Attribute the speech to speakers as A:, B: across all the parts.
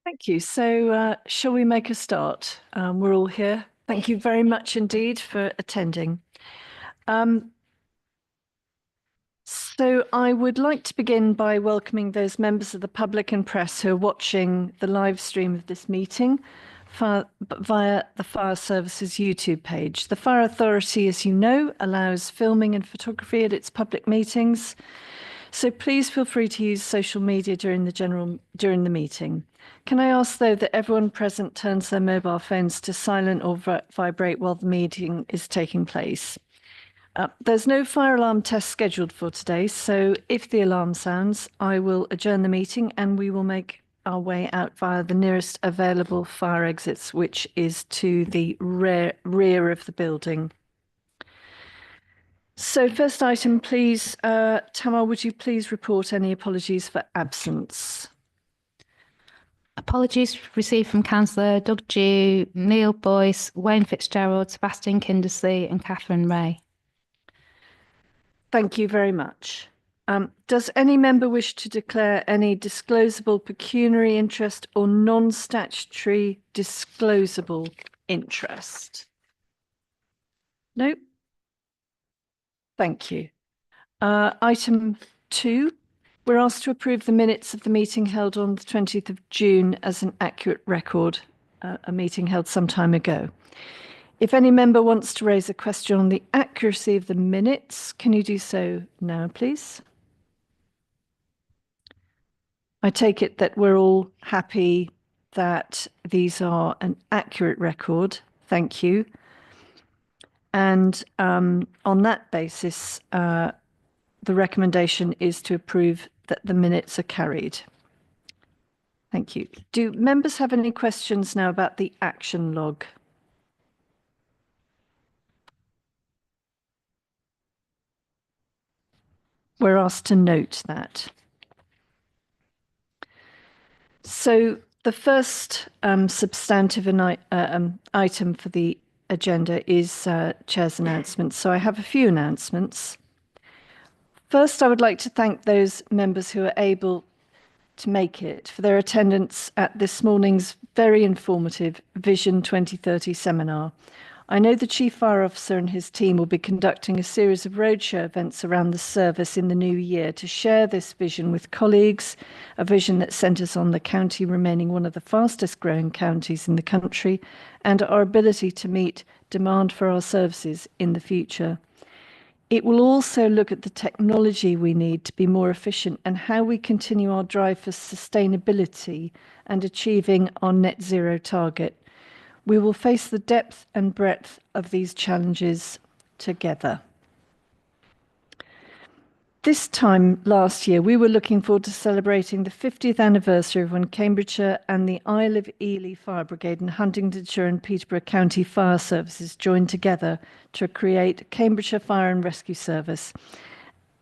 A: Thank you. So, shall we make a start? We're all here. Thank you very much indeed for attending. Um, so, I would like to begin by welcoming those members of the public and press who are watching the live stream of this meeting via the Fire Services YouTube page. The Fire Authority, as you know, allows filming and photography at its public meetings. So please feel free to use social media during the meeting. Can I ask, though, that everyone present turns their mobile phones to silent or vibrate while the meeting is taking place? There's no fire alarm test scheduled for today, so if the alarm sounds, I will adjourn the meeting and we will make our way out via the nearest available fire exits, which is to the rear of the building. So first item, please, Tamar, would you please report any apologies for absence?
B: Apologies received from Councillor Doug Dew, Neil Boyce, Wayne Fitzgerald, Sebastian Kindersley and Catherine Ray.
A: Thank you very much. Does any member wish to declare any disclosable pecuniary interest or non-statutory disclosable interest? No? Thank you. Item 2, we're asked to approve the minutes of the meeting held on the 20th of June as an accurate record, a meeting held some time ago. If any member wants to raise a question on the accuracy of the minutes, can you do so now, please? I take it that we're all happy that these are an accurate record. Thank you. And on that basis, the recommendation is to approve that the minutes are carried. Thank you. Do members have any questions now about the action log? We're asked to note that. So the first substantive item for the agenda is Chair's announcements. So I have a few announcements. First, I would like to thank those members who are able to make it for their attendance at this morning's very informative Vision 2030 seminar. I know the Chief Fire Officer and his team will be conducting a series of roadshow events around the service in the new year to share this vision with colleagues, a vision that centres on the county remaining one of the fastest growing counties in the country and our ability to meet demand for our services in the future. It will also look at the technology we need to be more efficient and how we continue our drive for sustainability and achieving our net zero target. We will face the depth and breadth of these challenges together. This time last year, we were looking forward to celebrating the 50th anniversary of when Cambridgeshire and the Isle of Ely Fire Brigade and Huntingdonshire and Peterborough County Fire Services joined together to create Cambridgeshire Fire and Rescue Service.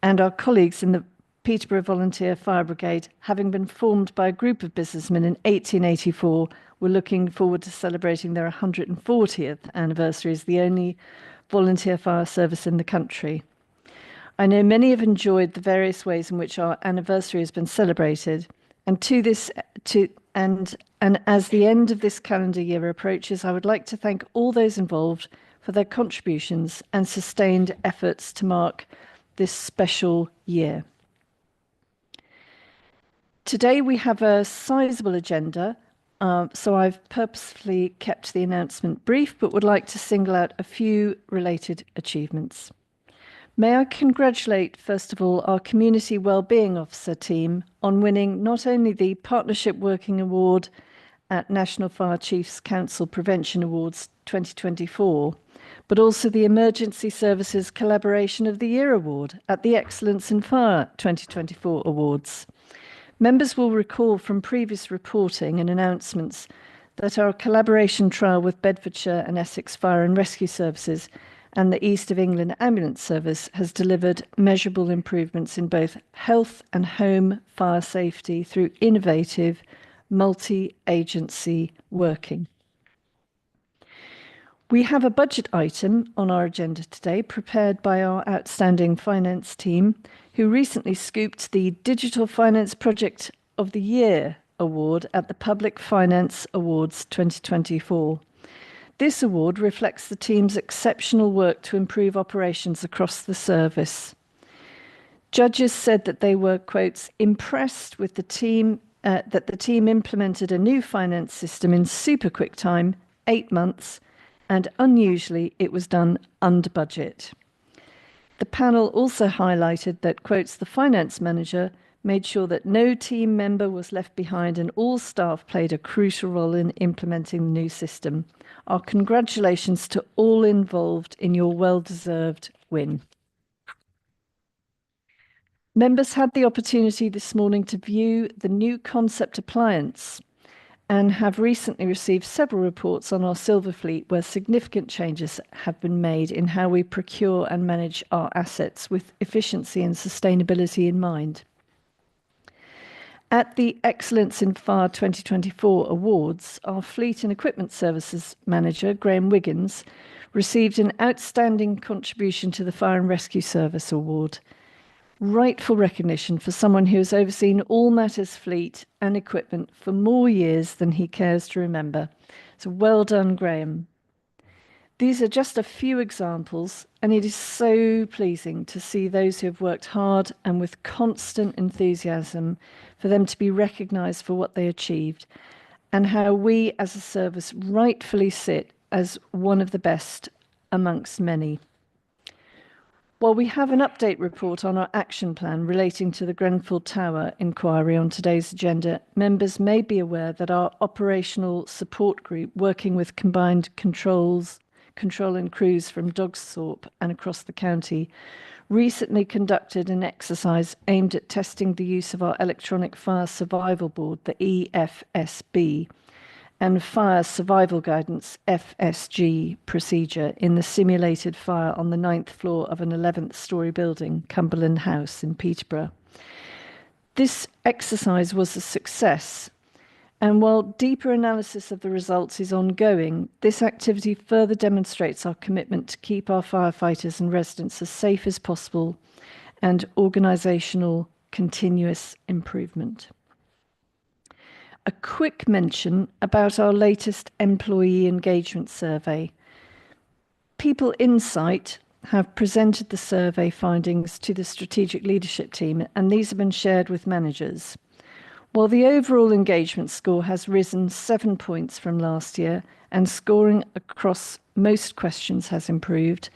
A: And our colleagues in the Peterborough Volunteer Fire Brigade, having been formed by a group of businessmen in 1884, were looking forward to celebrating their 140th anniversary as the only volunteer fire service in the country. I know many have enjoyed the various ways in which our anniversary has been celebrated, and as the end of this calendar year approaches, I would like to thank all those involved for their contributions and sustained efforts to mark this special year. Today we have a sizable agenda, so I've purposefully kept the announcement brief, but would like to single out a few related achievements. May I congratulate, first of all, our Community Wellbeing Officer team on winning not only the Partnership Working Award at National Fire Chiefs Council Prevention Awards 2024, but also the Emergency Services Collaboration of the Year Award at the Excellence in Fire 2024 Awards. Members will recall from previous reporting and announcements that our collaboration trial with Bedfordshire and Essex Fire and Rescue Services and the East of England Ambulance Service has delivered measurable improvements in both health and home fire safety through innovative multi-agency working. We have a budget item on our agenda today prepared by our outstanding finance team, who recently scooped the Digital Finance Project of the Year Award at the Public Finance Awards 2024. This award reflects the team's exceptional work to improve operations across the service. Judges said that they were, quotes, impressed with the team, that the team implemented a new finance system in super quick time, 8 months, and unusually, it was done under budget. The panel also highlighted that, quotes, the finance manager made sure that no team member was left behind and all staff played a crucial role in implementing the new system. Our congratulations to all involved in your well-deserved win. Members had the opportunity this morning to view the new concept appliance and have recently received several reports on our silver fleet where significant changes have been made in how we procure and manage our assets with efficiency and sustainability in mind. At the Excellence in Fire 2024 Awards, our Fleet and Equipment Services Manager, Graham Wiggins, received an outstanding contribution to the Fire and Rescue Service Award. Rightful recognition for someone who has overseen all matters fleet and equipment for more years than he cares to remember. So well done, Graham. These are just a few examples, and it is so pleasing to see those who have worked hard and with constant enthusiasm for them to be recognised for what they achieved, and how we as a service rightfully sit as one of the best amongst many. While we have an update report on our action plan relating to the Grenfell Tower inquiry on today's agenda, members may be aware that our operational support group, working with combined control and crews from Dogsthorpe and across the county, recently conducted an exercise aimed at testing the use of our electronic fire survival board, the EFSB, and Fire Survival Guidance, FSG, procedure in the simulated fire on the 9th floor of an 11th storey building, Cumberland House in Peterborough. This exercise was a success, and while deeper analysis of the results is ongoing, this activity further demonstrates our commitment to keep our firefighters and residents as safe as possible and organisational continuous improvement. A quick mention about our latest employee engagement survey. People Insight have presented the survey findings to the strategic leadership team, and these have been shared with managers. While the overall engagement score has risen 7 points from last year and scoring across most questions has improved,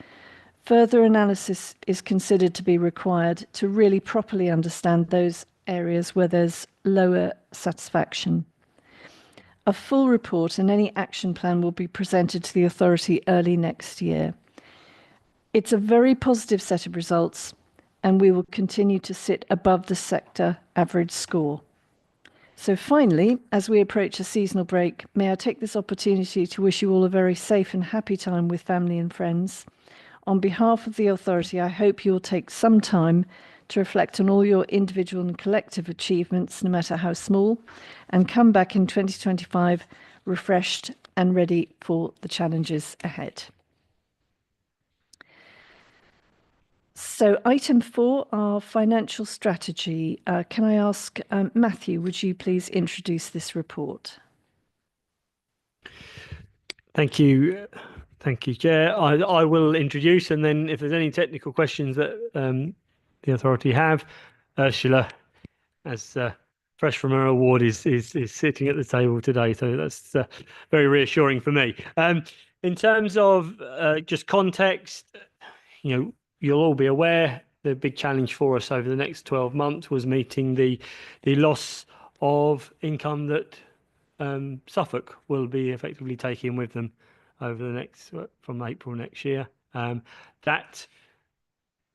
A: further analysis is considered to be required to really properly understand those areas where there's lower satisfaction. A full report and any action plan will be presented to the authority early next year. It's a very positive set of results, and we will continue to sit above the sector average score. So finally, as we approach a seasonal break, may I take this opportunity to wish you all a very safe and happy time with family and friends. On behalf of the authority, I hope you'll take some time to reflect on all your individual and collective achievements, no matter how small, and come back in 2025 refreshed and ready for the challenges ahead. So item 4, our financial strategy. Can I ask Matthew, would you please introduce this report?
C: Thank you. Thank you, Chair. I will introduce, and then if there's any technical questions that the authority have, Ursula, as fresh from her award, is sitting at the table today. So that's very reassuring for me. In terms of just context, you'll all be aware the big challenge for us over the next 12 months was meeting the loss of income that Suffolk will be effectively taking with them over the next from April next year. That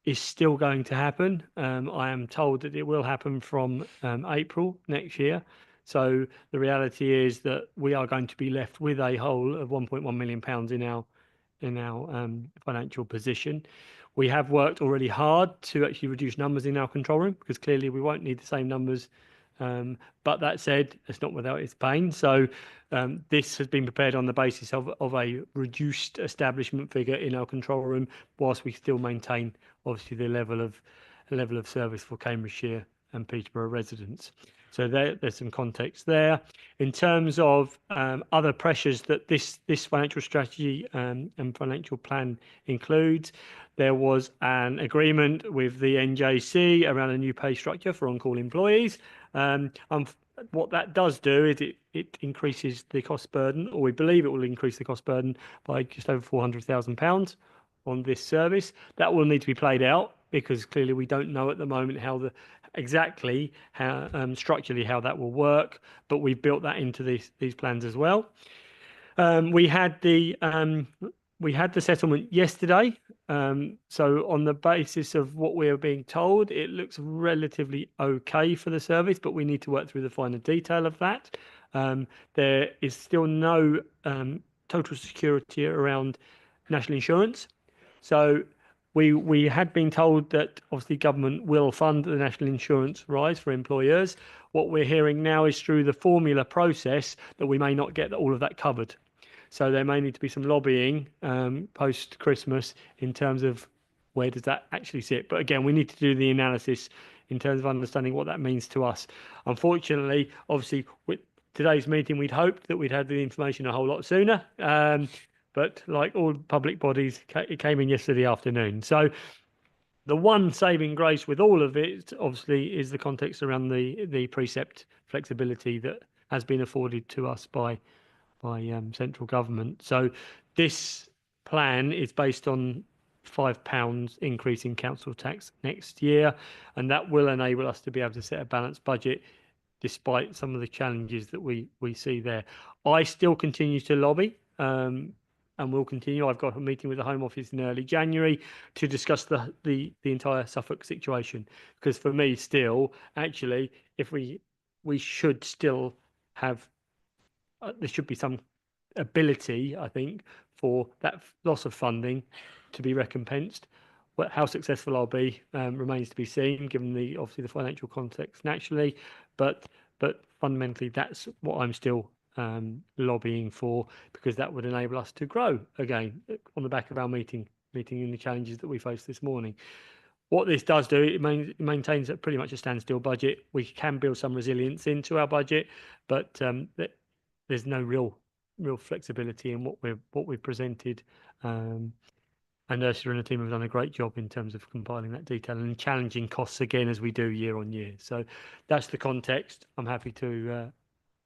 C: is still going to happen. I am told that it will happen from April next year. So the reality is that we are going to be left with a hole of £1.1 million in our financial position. We have worked already hard to actually reduce numbers in our control room, because clearly we won't need the same numbers. But that said, it's not without its pain. So this has been prepared on the basis of a reduced establishment figure in our control room, whilst we still maintain obviously the level of service for Cambridgeshire and Peterborough residents. So there's some context there. In terms of other pressures that this financial strategy and financial plan includes, there was an agreement with the NJC around a new pay structure for on-call employees. What that does do is it increases the cost burden, or we believe it will increase the cost burden by just over £400,000 on this service. That will need to be played out, because clearly we don't know at the moment how structurally how that will work, but we've built that into these plans as well. We had the settlement yesterday. So on the basis of what we are being told, it looks relatively okay for the service, but we need to work through the finer detail of that. There is still no total security around national insurance. So we had been told that obviously government will fund the national insurance rise for employers. What we're hearing now is through the formula process that we may not get all of that covered. So there may need to be some lobbying post-Christmas in terms of where does that actually sit. But again, we need to do the analysis in terms of understanding what that means to us. Unfortunately, obviously, with today's meeting, we'd hoped that we'd had the information a whole lot sooner. But like all public bodies, it came in yesterday afternoon. So the one saving grace with all of it, obviously, is the context around the precept flexibility that has been afforded to us by central government. So this plan is based on £5 increase in council tax next year, and that will enable us to be able to set a balanced budget despite some of the challenges that we see there. I still continue to lobby, and will continue. I've got a meeting with the Home Office in early January to discuss the entire Suffolk situation, because for me still, actually, if we should still have there should be some ability, I think, for that loss of funding to be recompensed. How successful I'll be remains to be seen, given obviously the financial context naturally, but fundamentally that's what I'm still lobbying for, because that would enable us to grow again on the back of our meeting in the challenges that we faced this morning. What this does do, it maintains pretty much a standstill budget. We can build some resilience into our budget, but there's no real flexibility in what we've presented. And Ursula and the team have done a great job in terms of compiling that detail and challenging costs again, as we do year on year. So that's the context. I'm happy to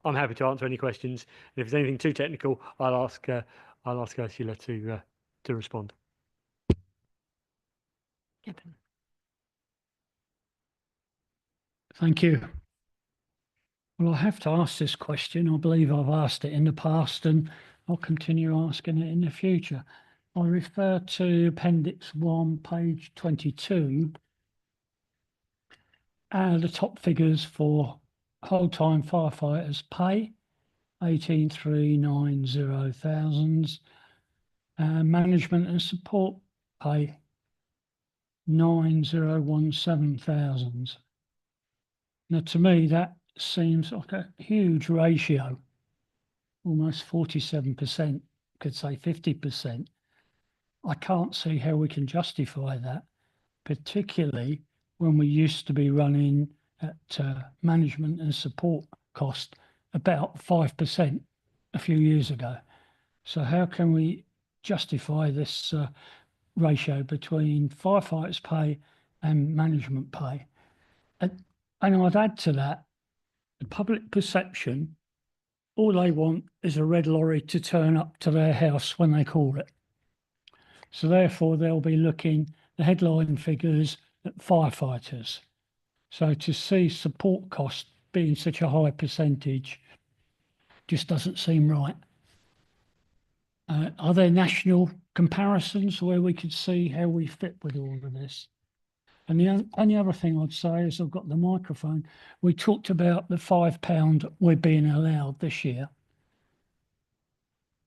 C: answer any questions. And if there's anything too technical, I'll ask Ursula to respond.
D: Thank you. Well, I have to ask this question. I believe I've asked it in the past, and I'll continue asking it in the future. I refer to Appendix 1, page 22. The top figures for whole-time firefighters pay, 18,390,000. Management and support pay, 9,017,000. Now, to me, that seems like a huge ratio, almost 47%, could say 50%. I can't see how we can justify that, particularly when we used to be running at management and support cost about 5% a few years ago. So how can we justify this ratio between firefighters' pay and management pay? And I'd add to that, the public perception, all they want is a red lorry to turn up to their house when they call it. So therefore, they'll be looking the headline figures at firefighters. So to see support costs being such a high percentage just doesn't seem right. Are there national comparisons where we could see how we fit with all of this? And the only other thing I'd say is, I've got the microphone, we talked about the £5 we're being allowed this year.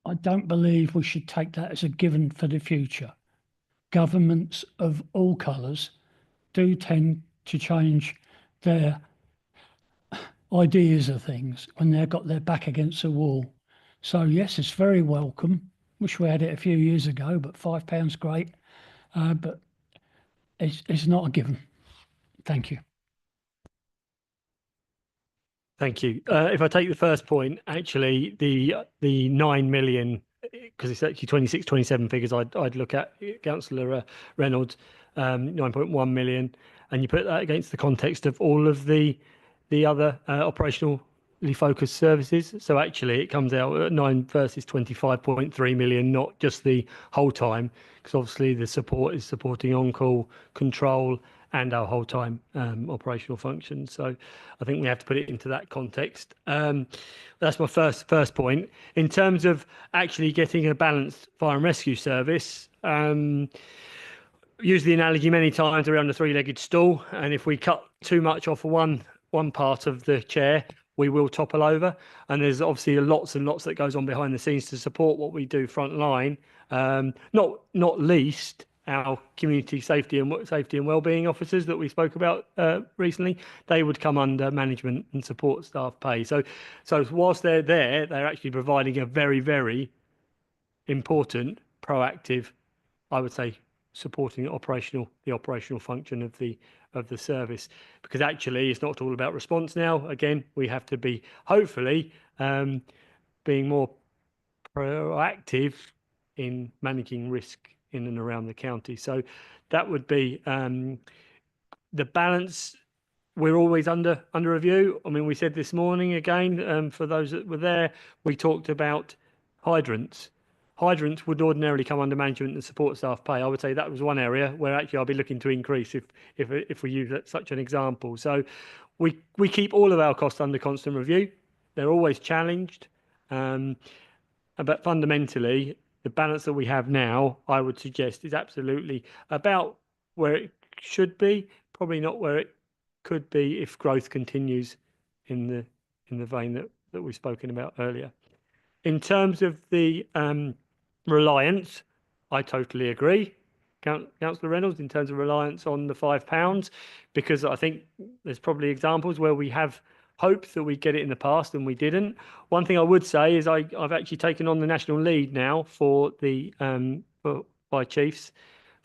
D: I don't believe we should take that as a given for the future. Governments of all colours do tend to change their ideas of things when they've got their back against the wall. So yes, it's very welcome. Wish we had it a few years ago, but £5 great. But it's not a given. Thank you.
C: Thank you. If I take the first point, actually, the 9 million, because it's actually 26, 27 figures, I'd look at, Councillor Reynolds, 9.1 million, and you put that against the context of all of the other operationally focused services. So actually, it comes out at 9 versus 25.3 million, not just the whole time, because obviously the support is supporting on-call, control, and our whole time operational functions. So I think we have to put it into that context. That's my first point. In terms of actually getting a balanced fire and rescue service, use the analogy many times around the three-legged stool, and if we cut too much off one part of the chair, we will topple over. And there's obviously lots and lots that goes on behind the scenes to support what we do front line, not least our community safety and wellbeing officers that we spoke about recently. They would come under management and support staff pay. So whilst they're there, they're actually providing a very, very important, proactive, I would say, supporting the operational function of the service, because actually it's not all about response now. Again, we have to be hopefully being more proactive in managing risk in and around the county. So that would be the balance. We're always under review. I mean, we said this morning again, for those that were there, we talked about hydrants. Hydrants would ordinarily come under management and support staff pay. I would say that was one area where actually I'll be looking to increase if we use such an example. So we keep all of our costs under constant review. They're always challenged, but fundamentally, the balance that we have now, I would suggest, is absolutely about where it should be, probably not where it could be if growth continues in the vein that we've spoken about earlier. In terms of the reliance, I totally agree, Councillor Reynolds, in terms of reliance on the £5, because I think there's probably examples where we have hoped that we'd get it in the past and we didn't. One thing I would say is I've actually taken on the national lead now for the by chiefs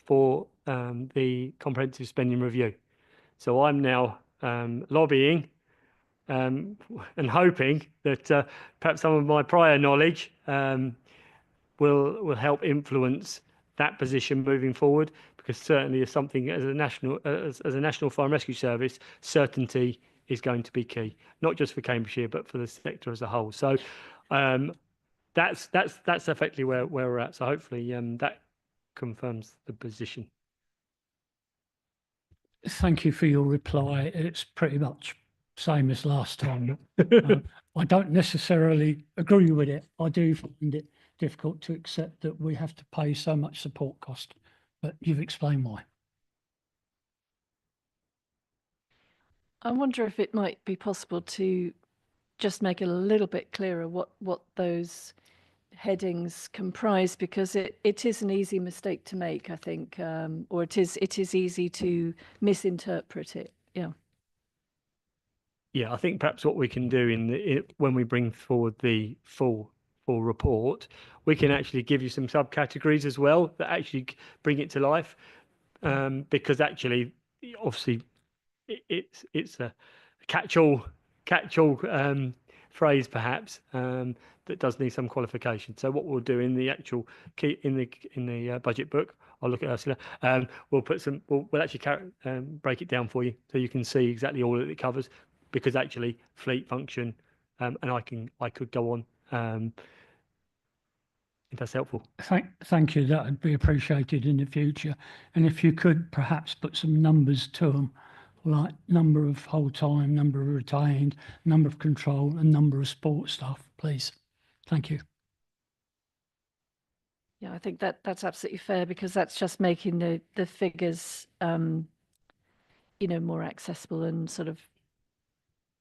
C: for the comprehensive spending review. So I'm now lobbying and hoping that perhaps some of my prior knowledge will help influence that position moving forward, because certainly as something as a national fire and rescue service, certainty is going to be key, not just for Cambridgeshire but for the sector as a whole. So that's effectively where we're at. So hopefully that confirms the position.
D: Thank you for your reply. It's pretty much same as last time. I don't necessarily agree with it. I do find it difficult to accept that we have to pay so much support cost, but you've explained why.
A: I wonder if it might be possible to just make it a little bit clearer what those headings comprise, because it is an easy mistake to make, I think, or it is easy to misinterpret it.
C: Yeah, I think perhaps what we can do when we bring forward the full report, we can actually give you some subcategories as well that actually bring it to life, because actually, obviously, it's a catch-all phrase perhaps that does need some qualification. So what we'll do in the actual in the budget book, I'll look at Ursula. We'll actually break it down for you so you can see exactly all that it covers, because actually fleet function, and I could go on if that's helpful.
D: Thank you. That would be appreciated in the future. And if you could perhaps put some numbers to them, like number of whole time, number of retained, number of control, and number of support staff, please. Thank you.
A: Yeah, I think that's absolutely fair, because that's just making the figures, more accessible and sort of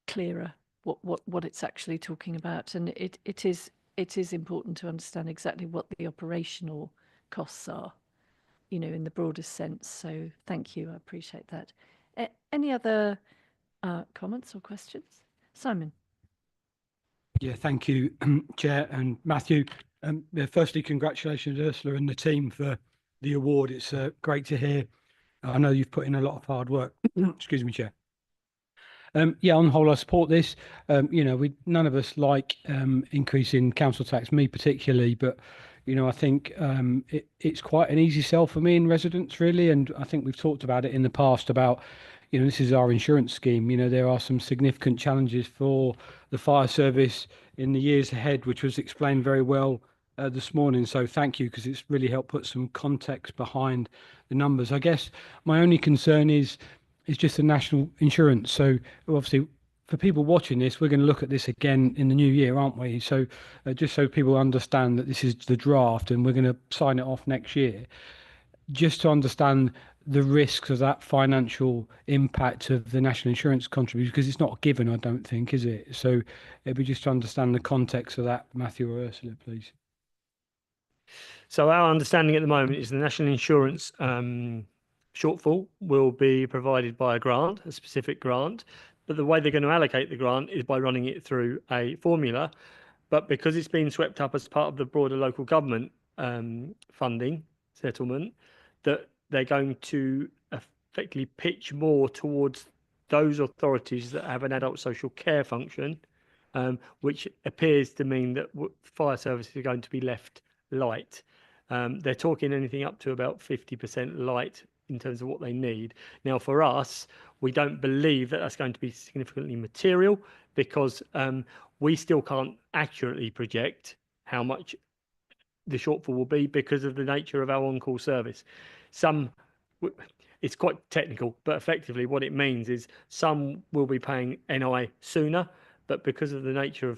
A: clearer what it's actually talking about. And it is important to understand exactly what the operational costs are, in the broadest sense. So thank you, I appreciate that. Any other comments or questions? Simon.
E: Yeah, thank you, Chair and Matthew. Firstly, congratulations, Ursula and the team, for the award. It's great to hear. I know you've put in a lot of hard work. Excuse me, Chair. Yeah, on the whole, I support this. You know, none of us like increasing council tax, me particularly, but you know, I think it's quite an easy sell for me and residents, really. And I think we've talked about it in the past about, you know, this is our insurance scheme. You know, there are some significant challenges for the fire service in the years ahead, which was explained very well this morning. So thank you, because it's really helped put some context behind the numbers. I guess my only concern is just the national insurance. So obviously, for people watching this, we're going to look at this again in the new year, aren't we? So just so people understand that this is the draft and we're going to sign it off next year, just to understand the risks of that financial impact of the national insurance contribution, because it's not a given, I don't think, is it? So it'd be just to understand the context of that, Matthew or Ursula, please.
C: So our understanding at the moment is the national insurance shortfall will be provided by a grant, a specific grant, but the way they're going to allocate the grant is by running it through a formula. But because it's been swept up as part of the broader local government funding settlement, that they're going to effectively pitch more towards those authorities that have an adult social care function, which appears to mean that fire services are going to be left light. They're talking anything up to about 50% light in terms of what they need. Now, for us, we don't believe that that's going to be significantly material, because we still can't accurately project how much the shortfall will be because of the nature of our on-call service. It's quite technical, but effectively what it means is some will be paying NI sooner, but because of the nature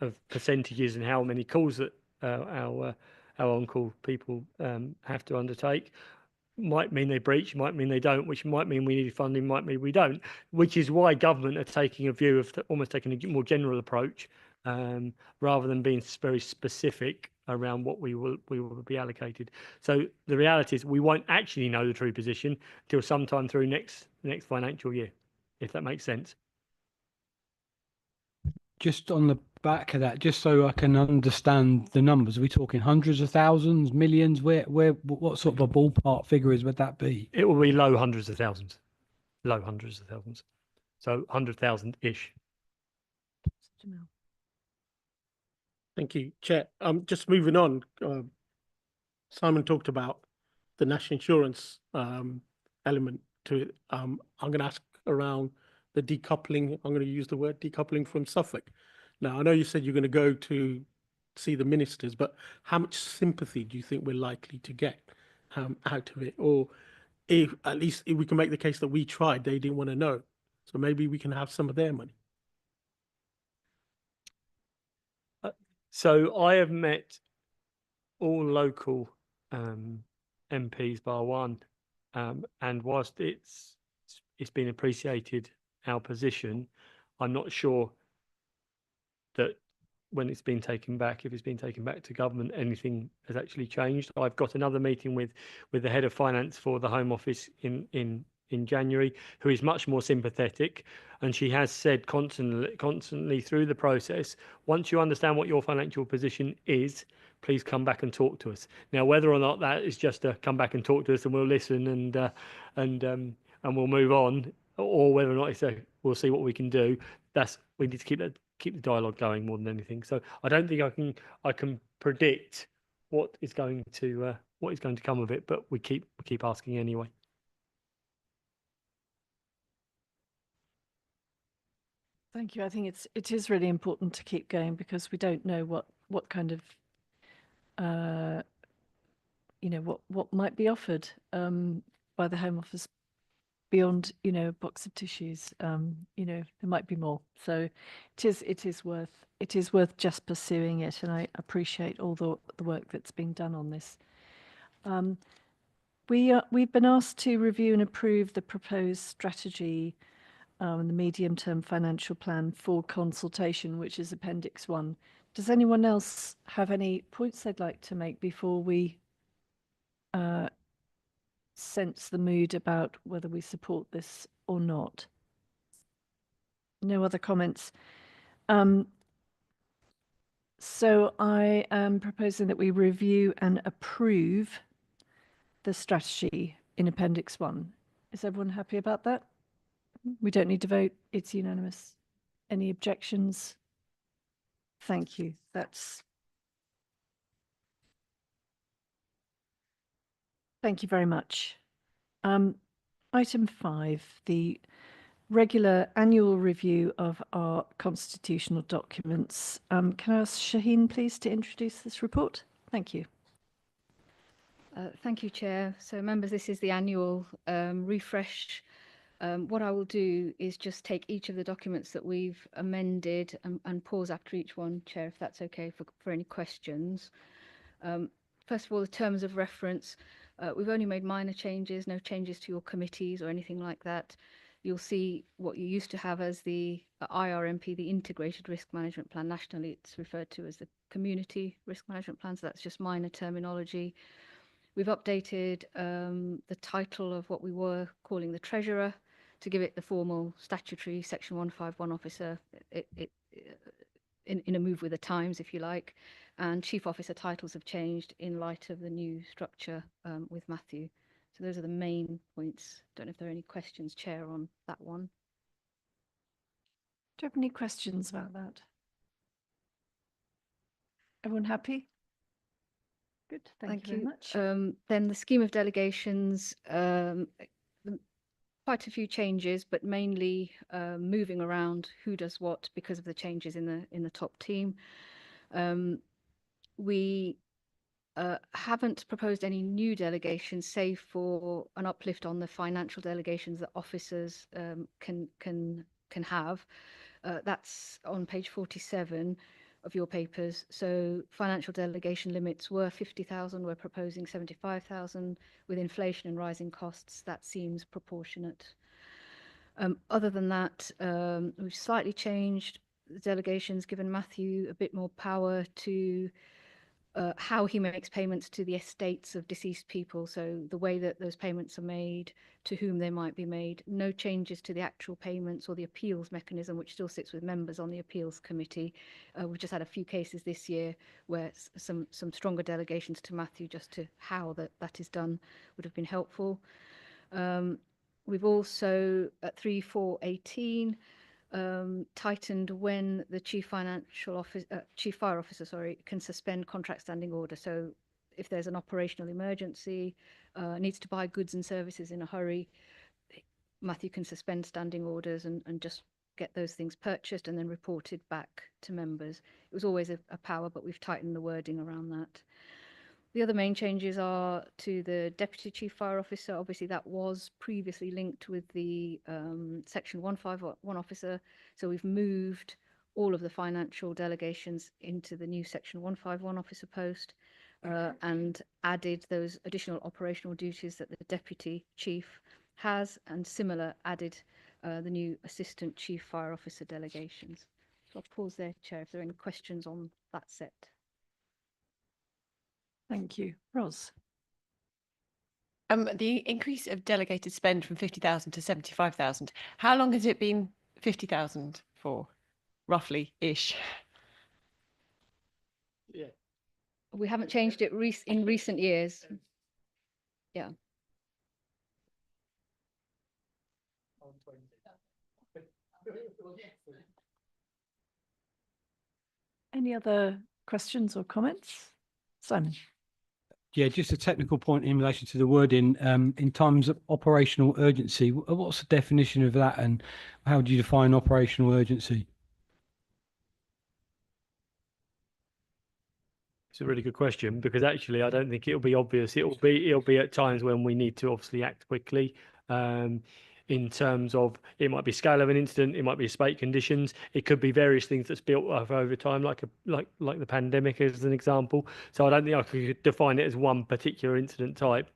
C: of percentages and how many calls that our on-call people have to undertake, might mean they breach, might mean they don't, which might mean we need funding, might mean we don't, which is why government are taking a view of almost taking a more general approach rather than being very specific around what we will be allocated. So the reality is we won't actually know the true position till sometime through next financial year, if that makes sense.
E: Just on the back of that, just so I can understand the numbers, are we talking hundreds of thousands, millions? What sort of a ballpark figures would that be?
C: It will be low hundreds of thousands. So 100,000-ish.
F: Thank you, Chair. Just moving on. Simon talked about the national insurance element to it. I'm going to ask around the decoupling. I'm going to use the word decoupling from Suffolk. Now, I know you said you're going to go to see the ministers, but how much sympathy do you think we're likely to get out of it? Or if at least if we can make the case that we tried, they didn't want to know. So maybe we can have some of their money.
C: So I have met all local MPs bar one, and whilst it's been appreciated our position, I'm not sure that when it's been taken back, if it's been taken back to government, anything has actually changed. I've got another meeting with the head of finance for the Home Office in January, who is much more sympathetic, and she has said constantly through the process, once you understand what your financial position is, please come back and talk to us. Now, whether or not that is just to come back and talk to us and we'll listen and we'll move on, or whether or not it's we'll see what we can do, we need to keep the dialogue going more than anything. So I don't think I can predict what is going to come of it, but we keep asking anyway.
A: Thank you. I think it is really important to keep going, because we don't know what kind of what might be offered by the Home Office beyond a box of tissues. There might be more. So it is worth just pursuing it, and I appreciate all the work that's being done on this. We've been asked to review and approve the proposed strategy and the medium-term financial plan for consultation, which is Appendix 1. Does anyone else have any points they'd like to make before we sense the mood about whether we support this or not? No other comments. So I am proposing that we review and approve the strategy in Appendix 1. Is everyone happy about that? We don't need to vote. It's unanimous. Any objections? Thank you. Thank you very much. Item 5, the regular annual review of our constitutional documents. Can I ask Shaheen, please, to introduce this report? Thank you.
B: Thank you, Chair. So members, this is the annual refresh. What I will do is just take each of the documents that we've amended and pause after each one, Chair, if that's okay, for any questions. First of all, the terms of reference. We've only made minor changes, no changes to your committees or anything like that. You'll see what you used to have as the IRMP, the Integrated Risk Management Plan. Nationally, it's referred to as the Community Risk Management Plan, so that's just minor terminology. We've updated the title of what we were calling the Treasurer to give it the formal statutory Section 151 officer in a move with the times, if you like. And Chief Officer titles have changed in light of the new structure with Matthew. So those are the main points. Don't know if there are any questions, Chair, on that one.
A: Do you have any questions about that? Everyone happy? Good, thank you very much.
B: Then the scheme of delegations, quite a few changes, but mainly moving around who does what because of the changes in the top team. We haven't proposed any new delegations, save for an uplift on the financial delegations that officers can have. That's on page 47 of your papers. So financial delegation limits were 50,000. We're proposing 75,000. With inflation and rising costs, that seems proportionate. Other than that, we've slightly changed the delegations, given Matthew a bit more power to how he makes payments to the estates of deceased people. So the way that those payments are made, to whom they might be made, no changes to the actual payments or the appeals mechanism, which still sits with members on the appeals committee. We've just had a few cases this year where some stronger delegations to Matthew just to how that is done would have been helpful. We've also at 3.4.18 tightened when the chief fire officer can suspend contract standing order. So if there's an operational emergency, needs to buy goods and services in a hurry, Matthew can suspend standing orders and just get those things purchased and then reported back to members. It was always a power, but we've tightened the wording around that. The other main changes are to the Deputy Chief Fire Officer. Obviously, that was previously linked with the Section 151 officer. So we've moved all of the financial delegations into the new Section 151 officer post and added those additional operational duties that the Deputy Chief has, and similar added the new Assistant Chief Fire Officer delegations. So I'll pause there, Chair, if there are any questions on that set.
A: Thank you. Ros?
G: The increase of delegated spend from 50,000 to 75,000, how long has it been 50,000 for, roughly-ish?
F: Yeah.
B: We haven't changed it in recent years. Yeah.
A: Any other questions or comments? Simon?
E: Yeah, just a technical point in relation to the wording. In times of operational urgency, what's the definition of that, and how do you define operational urgency?
C: It's a really good question, because actually I don't think it'll be obvious. It'll be at times when we need to obviously act quickly. In terms of, it might be scale of an incident, it might be spate conditions, it could be various things that's built up over time, like the pandemic as an example. So I don't think I could define it as one particular incident type,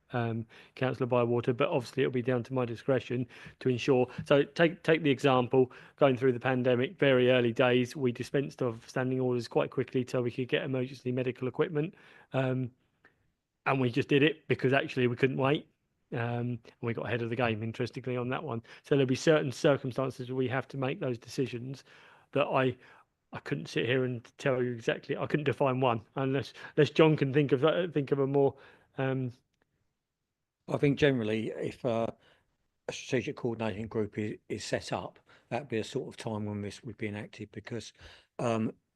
C: Councillor Bywater, but obviously it'll be down to my discretion to ensure. So take the example, going through the pandemic, very early days, we dispensed of standing orders quite quickly till we could get emergency medical equipment. And we just did it because actually we couldn't wait. And we got ahead of the game, interestingly, on that one. So there'll be certain circumstances where we have to make those decisions that I couldn't sit here and tell you exactly. I couldn't define one unless John can think of a more.
H: I think generally, if a strategic coordinating group is set up, that'd be a sort of time when this would be enacted, because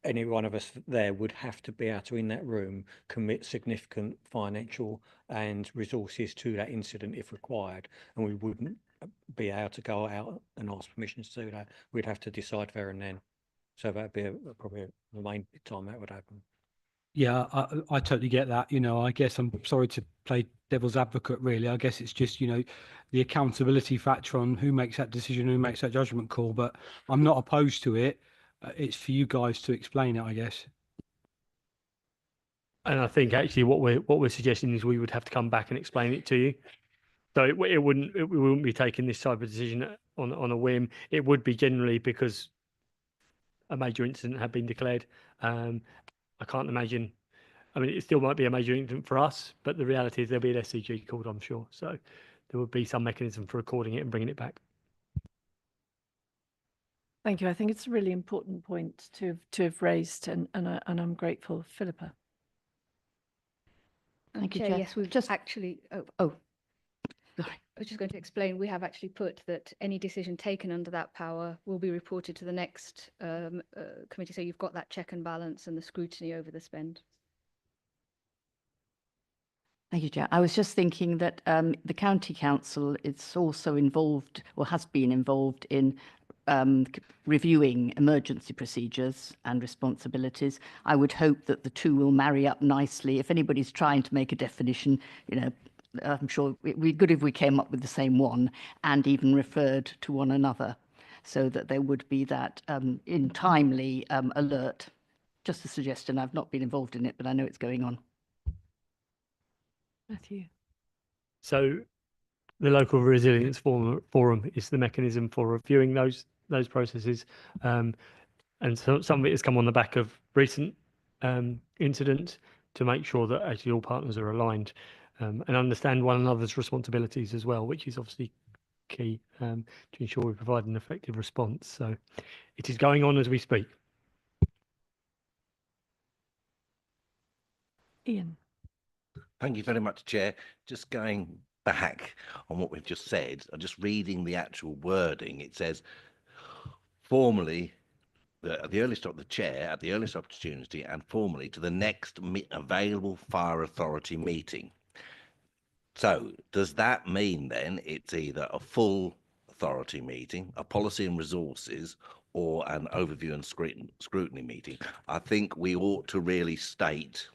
H: any one of us there would have to be able to, in that room, commit significant financial and resources to that incident if required, and we wouldn't be able to go out and ask permissions to do that. We'd have to decide there and then. So that'd be probably the main time that would happen.
E: Yeah, I totally get that. You know, I guess I'm sorry to play devil's advocate, really. I guess it's just, you know, the accountability factor on who makes that decision, who makes that judgment call. But I'm not opposed to it. It's for you guys to explain it, I guess.
C: And I think actually what we're suggesting is we would have to come back and explain it to you. So we wouldn't be taking this type of decision on a whim. It would be generally because a major incident had been declared. I can't imagine. I mean, it still might be a major incident for us, but the reality is there'll be an SCG called, I'm sure. So there would be some mechanism for recording it and bringing it back.
A: Thank you. I think it's a really important point to have raised, and I'm grateful, Philippa.
I: Thank you,
B: Chair,
I: Chair.
B: yes, we've
I: Just-
B: actually.
I: Sorry.
B: I was just going to explain, we have actually put that any decision taken under that power will be reported to the next committee. So you've got that check and balance and the scrutiny over the spend.
I: Thank you, Chair. I was just thinking that the County Council is also involved, or has been involved in reviewing emergency procedures and responsibilities. I would hope that the two will marry up nicely. If anybody's trying to make a definition, you know, I'm sure it'd be good if we came up with the same one and even referred to one another, so that there would be that in timely alert. Just a suggestion. I've not been involved in it, but I know it's going on.
A: Matthew.
C: So the local resilience forum is the mechanism for reviewing those processes, and so some of it has come on the back of recent incidents to make sure that actually all partners are aligned and understand one another's responsibilities as well, which is obviously key to ensure we provide an effective response. So it is going on as we speak.
A: Ian.
J: Thank you very much, Chair. Just going back on what we've just said, I'm just reading the actual wording. It says, formally, at the earliest of the Chair, at the earliest opportunity, and formally to the next available fire authority meeting. So does that mean then it's either a full authority meeting, a policy and resources, or an overview and scrutiny meeting? I think we ought to really state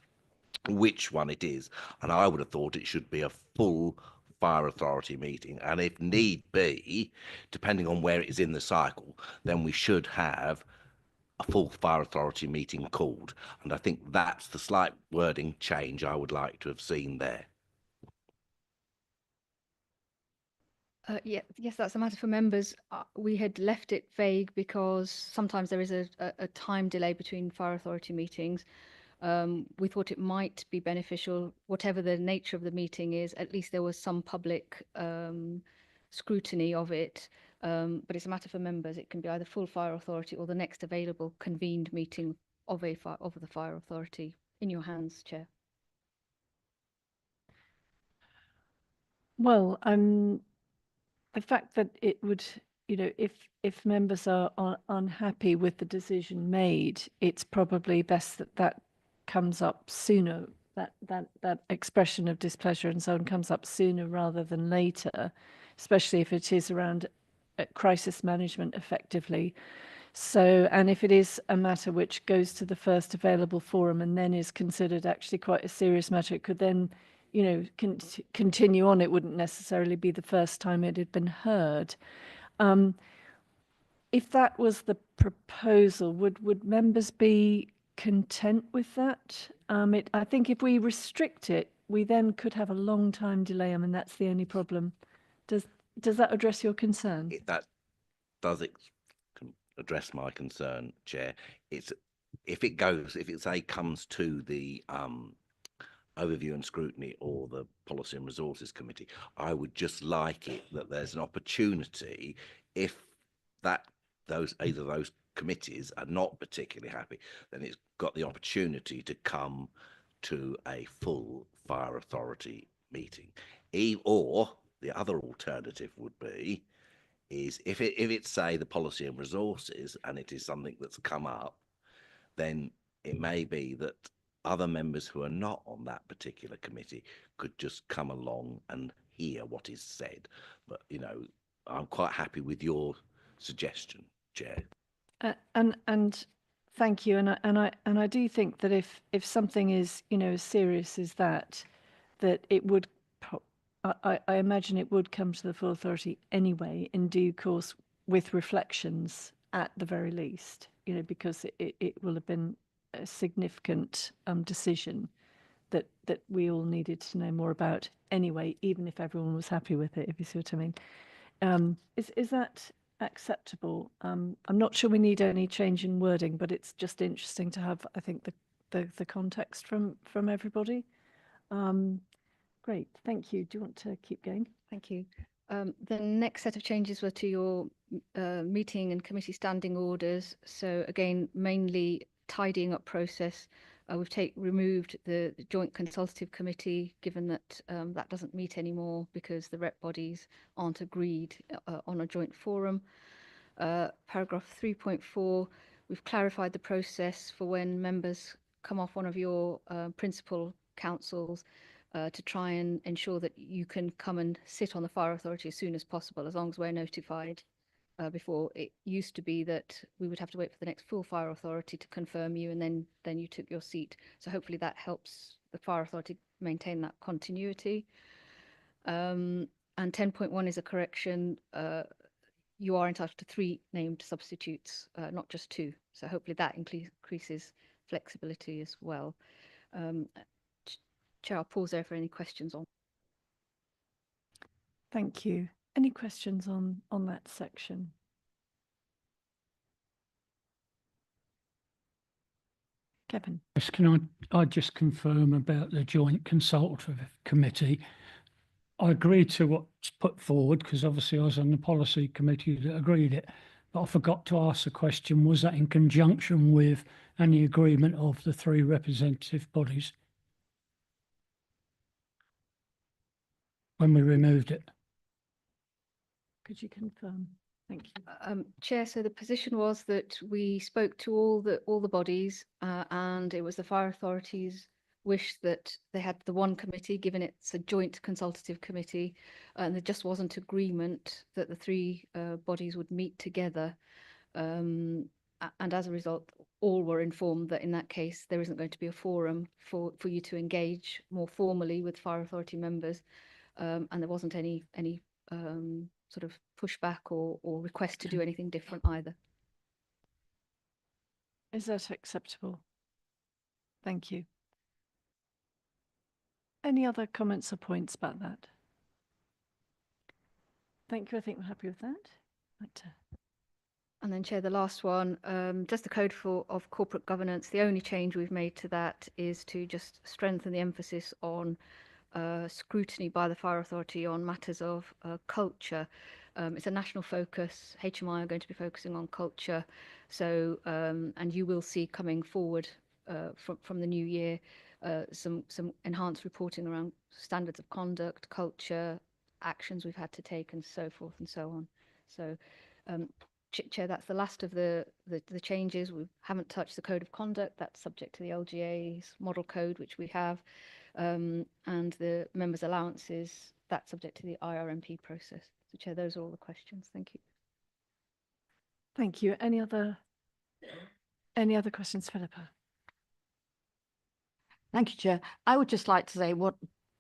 J: which one it is, and I would have thought it should be a full fire authority meeting, and if need be, depending on where it is in the cycle, then we should have a full fire authority meeting called. And I think that's the slight wording change I would like to have seen there.
B: Yes, that's a matter for members. We had left it vague because sometimes there is a time delay between fire authority meetings. We thought it might be beneficial, whatever the nature of the meeting is, at least there was some public scrutiny of it. But it's a matter for members. It can be either full fire authority or the next available convened meeting of the fire authority. In your hands, Chair.
A: Well, the fact that it would, you know, if members are unhappy with the decision made, it's probably best that comes up sooner. That expression of displeasure and so on comes up sooner rather than later, especially if it is around crisis management effectively. So, and if it is a matter which goes to the first available forum and then is considered actually quite a serious matter, it could then, you know, continue on. It wouldn't necessarily be the first time it had been heard. If that was the proposal, would members be content with that? I think if we restrict it, we then could have a long time delay. I mean, that's the only problem. Does that address your concern?
J: That does address my concern, Chair. It's if it comes to the overview and scrutiny or the policy and resources committee, I would just like it that there's an opportunity, if either those committees are not particularly happy, then it's got the opportunity to come to a full fire authority meeting, or the other alternative would be is if it's say the policy and resources and it is something that's come up, then it may be that other members who are not on that particular committee could just come along and hear what is said. But I'm quite happy with your suggestion, Chair.
A: And thank you. And I do think that if something is as serious as that it would, I imagine it would come to the full authority anyway in due course with reflections at the very least. Because it will have been a significant decision that we all needed to know more about anyway, even if everyone was happy with it. If you see what I mean, is that acceptable? I'm not sure we need any change in wording, but it's just interesting to have, I think, the context from everybody. Great, thank you. Do you want to keep going?
B: Thank you. The next set of changes were to your meeting and committee standing orders. So again, mainly tidying up process. We've removed the joint consultative committee, given that that doesn't meet anymore because the rep bodies aren't agreed on a joint forum. Paragraph 3.4, we've clarified the process for when members come off one of your principal councils to try and ensure that you can come and sit on the fire authority as soon as possible, as long as we're notified. Before, it used to be that we would have to wait for the next full fire authority to confirm you, and then you took your seat. So hopefully that helps the fire authority maintain that continuity. And 10.1 is a correction. You are entitled to 3 named substitutes, not just 2. So hopefully that increases flexibility as well. Chair, I'll pause there for any questions on.
A: Thank you. Any questions on that section? Kevin.
D: Yes, can I just confirm about the joint consultative committee? I agree to what's put forward because obviously I was on the policy committee that agreed it, but I forgot to ask the question, was that in conjunction with any agreement of the 3 representative bodies when we removed it?
A: Could you confirm? Thank you.
B: Chair, so the position was that we spoke to all the bodies and it was the fire authority's wish that they had the one committee, given it's a joint consultative committee, and there just wasn't agreement that the 3 bodies would meet together. And as a result, all were informed that in that case, there isn't going to be a forum for you to engage more formally with fire authority members. And there wasn't any sort of pushback or request to do anything different either.
A: Is that acceptable? Thank you. Any other comments or points about that? Thank you. I think we're happy with that.
B: And then, Chair, the last one, just the Code of Corporate Governance. The only change we've made to that is to just strengthen the emphasis on scrutiny by the fire authority on matters of culture. It's a national focus. HMI are going to be focusing on culture. So, and you will see coming forward from the new year some enhanced reporting around standards of conduct, culture, actions we've had to take, and so forth and so on. So, Chair, that's the last of the changes. We haven't touched the Code of Conduct. That's subject to the LGA's model code, which we have. And the members' allowances, that's subject to the IRMP process. So, Chair, those are all the questions. Thank you.
A: Thank you. Any other questions, Philippa?
I: Thank you, Chair. I would just like to say what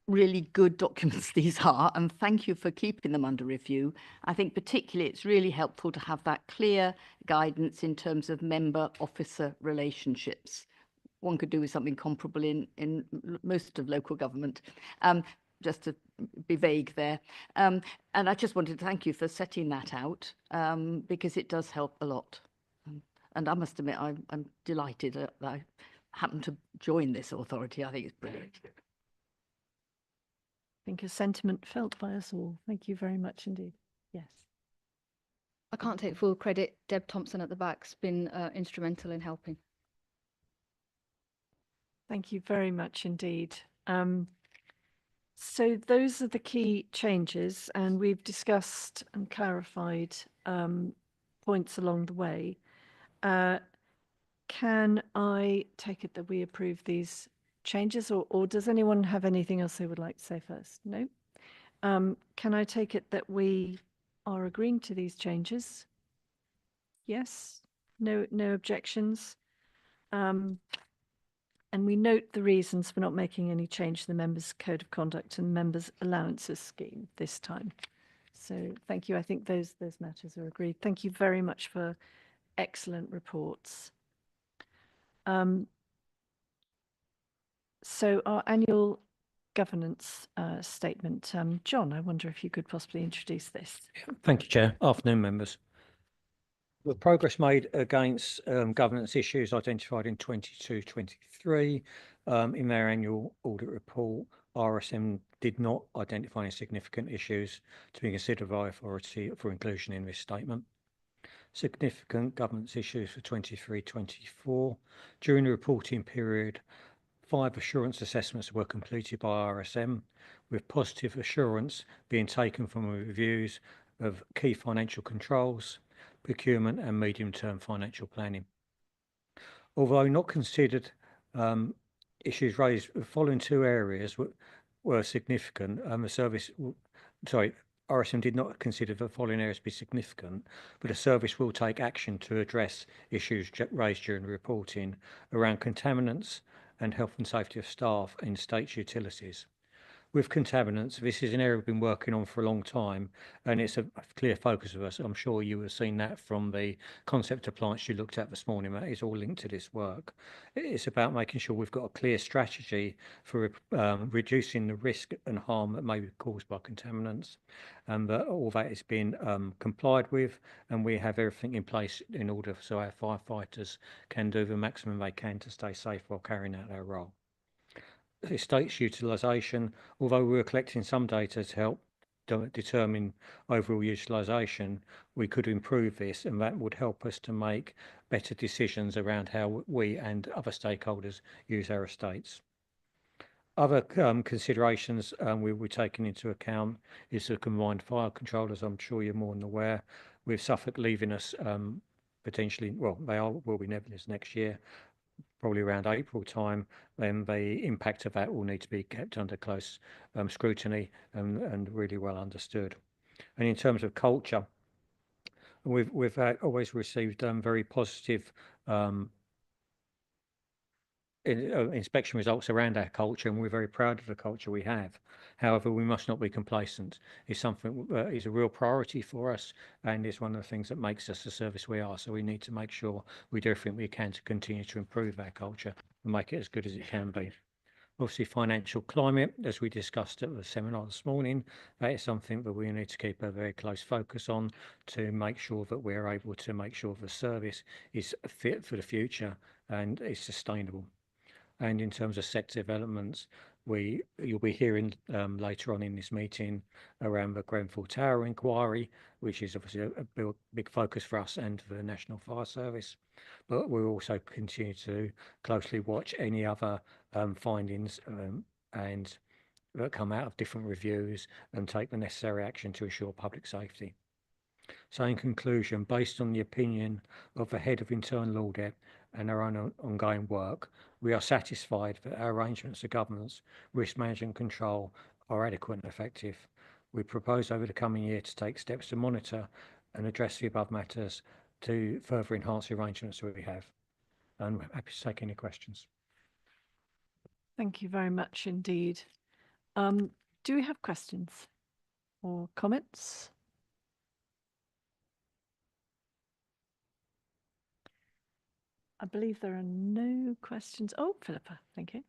I: really good documents these are, and thank you for keeping them under review. I think particularly it's really helpful to have that clear guidance in terms of member-officer relationships. One could do with something comparable in most of local government, just to be vague there. And I just wanted to thank you for setting that out because it does help a lot. And I must admit, I'm delighted that I happened to join this authority. I think it's brilliant.
A: I think a sentiment felt by us all. Thank you very much indeed. Yes.
B: I can't take full credit. Deb Thompson at the back's been instrumental in helping.
A: Thank you very much indeed. So those are the key changes, and we've discussed and clarified points along the way. Can I take it that we approve these changes, or does anyone have anything else they would like to say first? No? Can I take it that we are agreeing to these changes? Yes? No objections? And we note the reasons for not making any change to the members' code of conduct and members' allowances scheme this time. So thank you. I think those matters are agreed. Thank you very much for excellent reports. So our annual governance statement. John, I wonder if you could possibly introduce this.
H: Thank you, Chair. Afternoon, members. The progress made against governance issues identified in 22-23 in their annual audit report, RSM did not identify any significant issues to be considered by authority for inclusion in this statement. Significant governance issues for 23-24. During the reporting period, 5 assurance assessments were completed by RSM, with positive assurance being taken from reviews of key financial controls, procurement and medium-term financial planning. Although not considered, issues raised the following 2 areas were significant. RSM did not consider the following areas to be significant, but the service will take action to address issues raised during the reporting around contaminants and health and safety of staff in state utilities. With contaminants, this is an area we've been working on for a long time, and it's a clear focus of us. I'm sure you have seen that from the concept appliance you looked at this morning. That is all linked to this work. It's about making sure we've got a clear strategy for reducing the risk and harm that may be caused by contaminants, and that all that is being complied with, and we have everything in place in order so our firefighters can do the maximum they can to stay safe while carrying out their role. Estates utilisation, although we were collecting some data to help determine overall utilisation, we could improve this, and that would help us to make better decisions around how we and other stakeholders use our estates. Other considerations we were taking into account is the combined fire controllers. I'm sure you're more than aware, with Suffolk leaving us potentially, well, they will be leaving us next year, probably around April time, then the impact of that will need to be kept under close scrutiny and really well understood. And in terms of culture, we've always received very positive inspection results around our culture, and we're very proud of the culture we have. However, we must not be complacent. It's something that is a real priority for us, and is one of the things that makes us the service we are. So we need to make sure we do everything we can to continue to improve our culture and make it as good as it can be. Obviously, financial climate, as we discussed at the seminar this morning, that is something that we need to keep a very close focus on to make sure that we're able to make sure the service is fit for the future and is sustainable. And in terms of sector developments, you'll be hearing later on in this meeting around the Grenfell Tower inquiry, which is obviously a big focus for us and for the National Fire Service. But we'll also continue to closely watch any other findings and that come out of different reviews and take the necessary action to ensure public safety. So in conclusion, based on the opinion of the Head of Internal Audit and our own ongoing work, we are satisfied that our arrangements of governance, risk management and control are adequate and effective. We propose over the coming year to take steps to monitor and address the above matters to further enhance the arrangements that we have. And we're happy to take any questions.
A: Thank you very much indeed. Do we have questions or comments? I believe there are no questions. Oh, Philippa, thank you.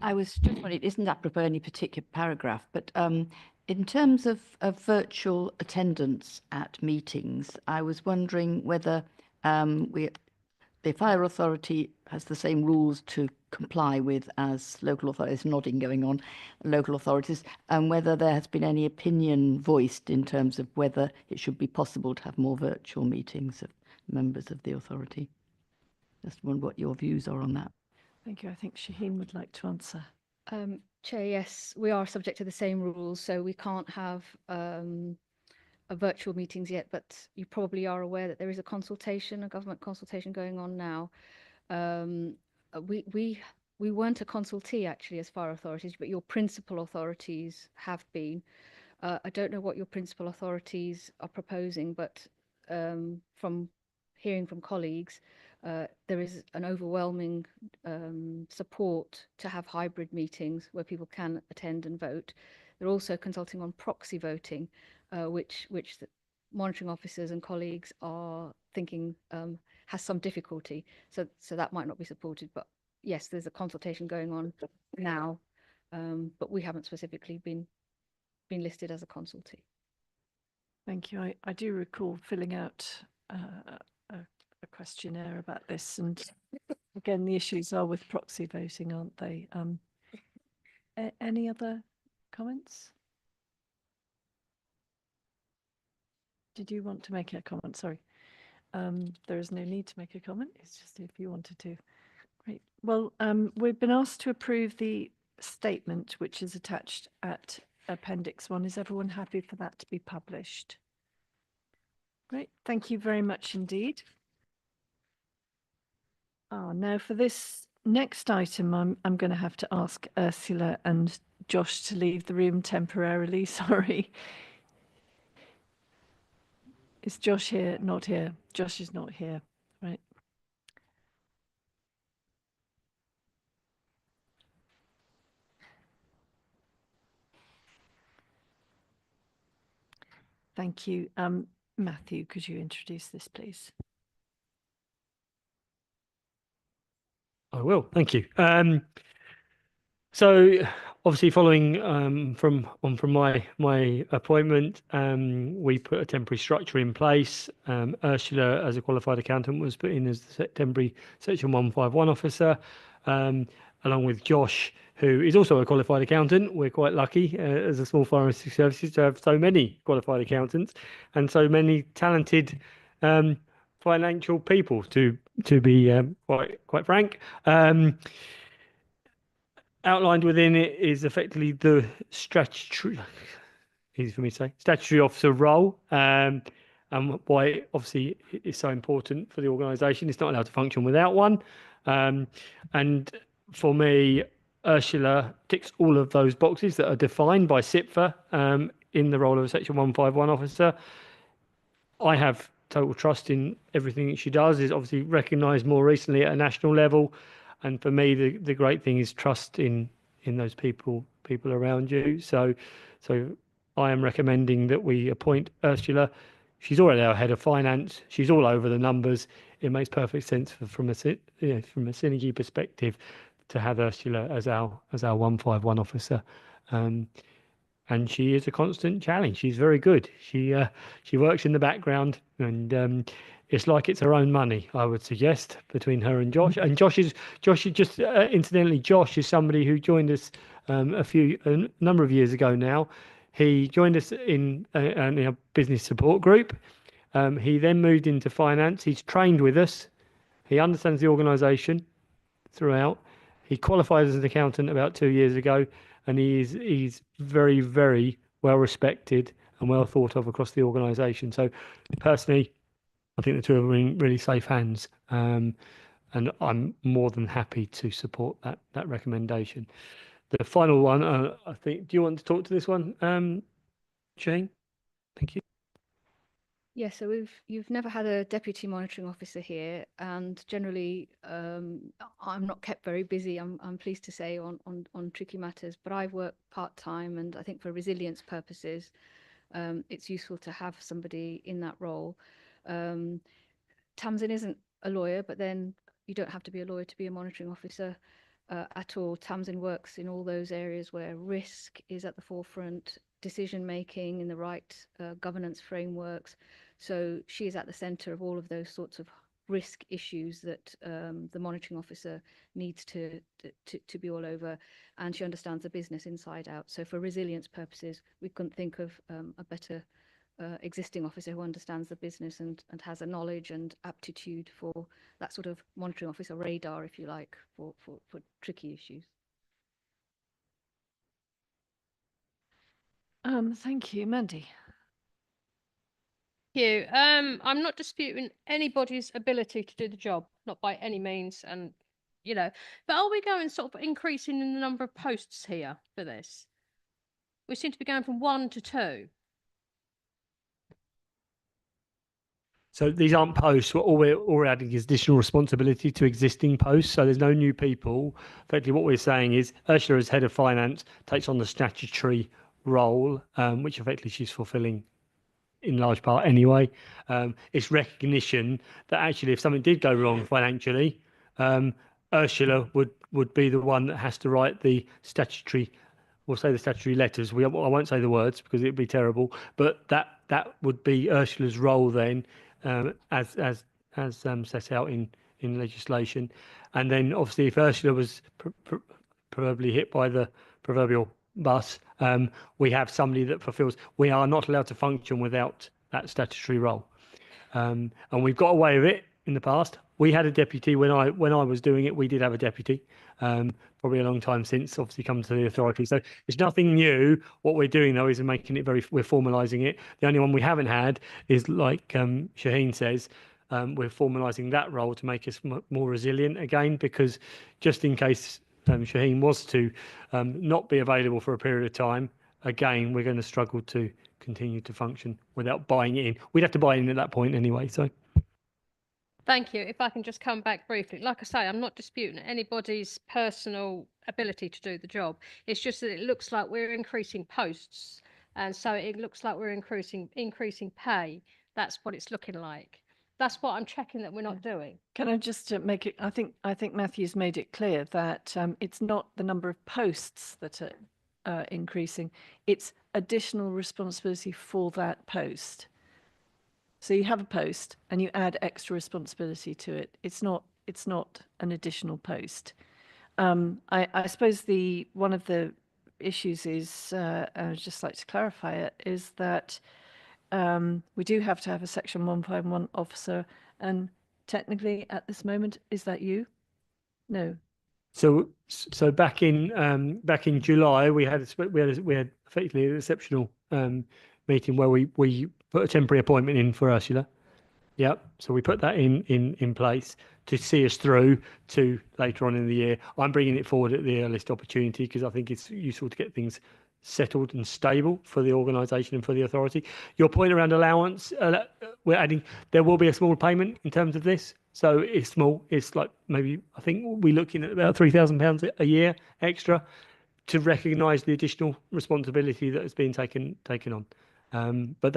I: I was just wondering, it isn't apropos any particular paragraph, but in terms of virtual attendance at meetings, I was wondering whether the Fire Authority has the same rules to comply with as local authorities, nodding going on, local authorities, and whether there has been any opinion voiced in terms of whether it should be possible to have more virtual meetings of members of the authority. Just wonder what your views are on that.
A: Thank you. I think Shaheen would like to answer.
B: Chair, yes, we are subject to the same rules, so we can't have a virtual meetings yet, but you probably are aware that there is a consultation, a government consultation going on now. We weren't a consultee actually as fire authorities, but your principal authorities have been. I don't know what your principal authorities are proposing, but from hearing from colleagues, there is an overwhelming support to have hybrid meetings where people can attend and vote. They're also consulting on proxy voting, which the monitoring officers and colleagues are thinking has some difficulty. So that might not be supported. But yes, there's a consultation going on now, but we haven't specifically been listed as a consultee.
A: Thank you. I do recall filling out a questionnaire about this, and again, the issues are with proxy voting, aren't they? Any other comments? Did you want to make a comment? Sorry. There is no need to make a comment. It's just if you wanted to. Great. Well, we've been asked to approve the statement which is attached at Appendix 1. Is everyone happy for that to be published? Great. Thank you very much indeed. Now for this next item, I'm going to have to ask Ursula and Josh to leave the room temporarily. Sorry. Is Josh here? Not here. Josh is not here. Right. Thank you. Matthew, could you introduce this, please?
C: I will. Thank you. So obviously following from my appointment, we put a temporary structure in place. Ursula, as a qualified accountant, was put in as the temporary Section 151 officer, along with Josh, who is also a qualified accountant. We're quite lucky as a small fire and rescue services to have so many qualified accountants and so many talented financial people. To be quite frank. Outlined within it is effectively the statutory, easy for me to say, statutory officer role, and why obviously it's so important for the organisation. It's not allowed to function without one. And for me, Ursula ticks all of those boxes that are defined by SIPFA in the role of a Section 151 officer. I have total trust in everything that she does. Is obviously recognised more recently at a national level. And for me, the great thing is trust in those people around you. So I am recommending that we appoint Ursula. She's already our head of finance. She's all over the numbers. It makes perfect sense from a synergy perspective to have Ursula as our 151 officer. And she is a constant challenge. She's very good. She works in the background, and it's like it's her own money, I would suggest, between her and Josh. And Josh is just incidentally, Josh is somebody who joined us a number of years ago now. He joined us in a business support group. He then moved into finance. He's trained with us. He understands the organisation throughout. He qualified as an accountant about 2 years ago, and he's very, very well respected and well thought of across the organisation. So personally, I think the two are in really safe hands, and I'm more than happy to support that recommendation. The final one, I think. Do you want to talk to this one, Jane? Thank you.
B: Yeah, so you've never had a deputy monitoring officer here, and generally, I'm not kept very busy. I'm pleased to say on tricky matters, but I've worked part-time, and I think for resilience purposes, it's useful to have somebody in that role. Tamsin isn't a lawyer, but then you don't have to be a lawyer to be a monitoring officer at all. Tamsin works in all those areas where risk is at the forefront, decision making in the right governance frameworks. So she is at the centre of all of those sorts of risk issues that the monitoring officer needs to be all over, and she understands the business inside out. So for resilience purposes, we couldn't think of a better existing officer who understands the business and has a knowledge and aptitude for that sort of monitoring officer radar, if you like, for tricky issues.
A: Thank you, Mandy.
K: You. I'm not disputing anybody's ability to do the job, not by any means, and you know, but are we going sort of increasing in the number of posts here for this? We seem to be going from 1 to 2.
C: So these aren't posts. All we're adding is additional responsibility to existing posts. So there's no new people. Effectively, what we're saying is Ursula, as head of finance, takes on the statutory role, which effectively she's fulfilling in large part anyway. It's recognition that actually, if something did go wrong financially, Ursula would be the one that has to write the statutory. We'll say the statutory letters. I won't say the words because it would be terrible. But that would be Ursula's role then. As set out in legislation, and then obviously if Ursula was probably hit by the proverbial bus, we have somebody that fulfills. We are not allowed to function without that statutory role, and we've got away with it in the past. We had a deputy when I was doing it. We did have a deputy, probably a long time since. Obviously, come to the authority, so it's nothing new. What we're doing though is making it we're formalising it. The only one we haven't had is like Shaheen says. We're formalising that role to make us more resilient again, because just in case Shaheen was to not be available for a period of time, again we're going to struggle to continue to function without buying it in. We'd have to buy in at that point anyway. So.
K: Thank you. If I can just come back briefly. Like I say, I'm not disputing anybody's personal ability to do the job. It's just that it looks like we're increasing posts. And so it looks like we're increasing pay. That's what it's looking like. That's what I'm checking that we're not doing.
A: Can I just make it? I think Matthew's made it clear that it's not the number of posts that are increasing. It's additional responsibility for that post. So you have a post and you add extra responsibility to it. It's not an additional post. I suppose one of the issues is, I would just like to clarify it, is that we do have to have a Section 151 officer, and technically at this moment, is that you? No.
C: So back in July, we had effectively an exceptional meeting where we put a temporary appointment in for Ursula. Yep. So we put that in place to see us through to later on in the year. I'm bringing it forward at the earliest opportunity because I think it's useful to get things settled and stable for the organisation and for the authority. Your point around allowance, we're adding. There will be a small payment in terms of this. So it's small. It's like maybe I think we're looking at about £3,000 a year extra to recognise the additional responsibility that has been taken on. But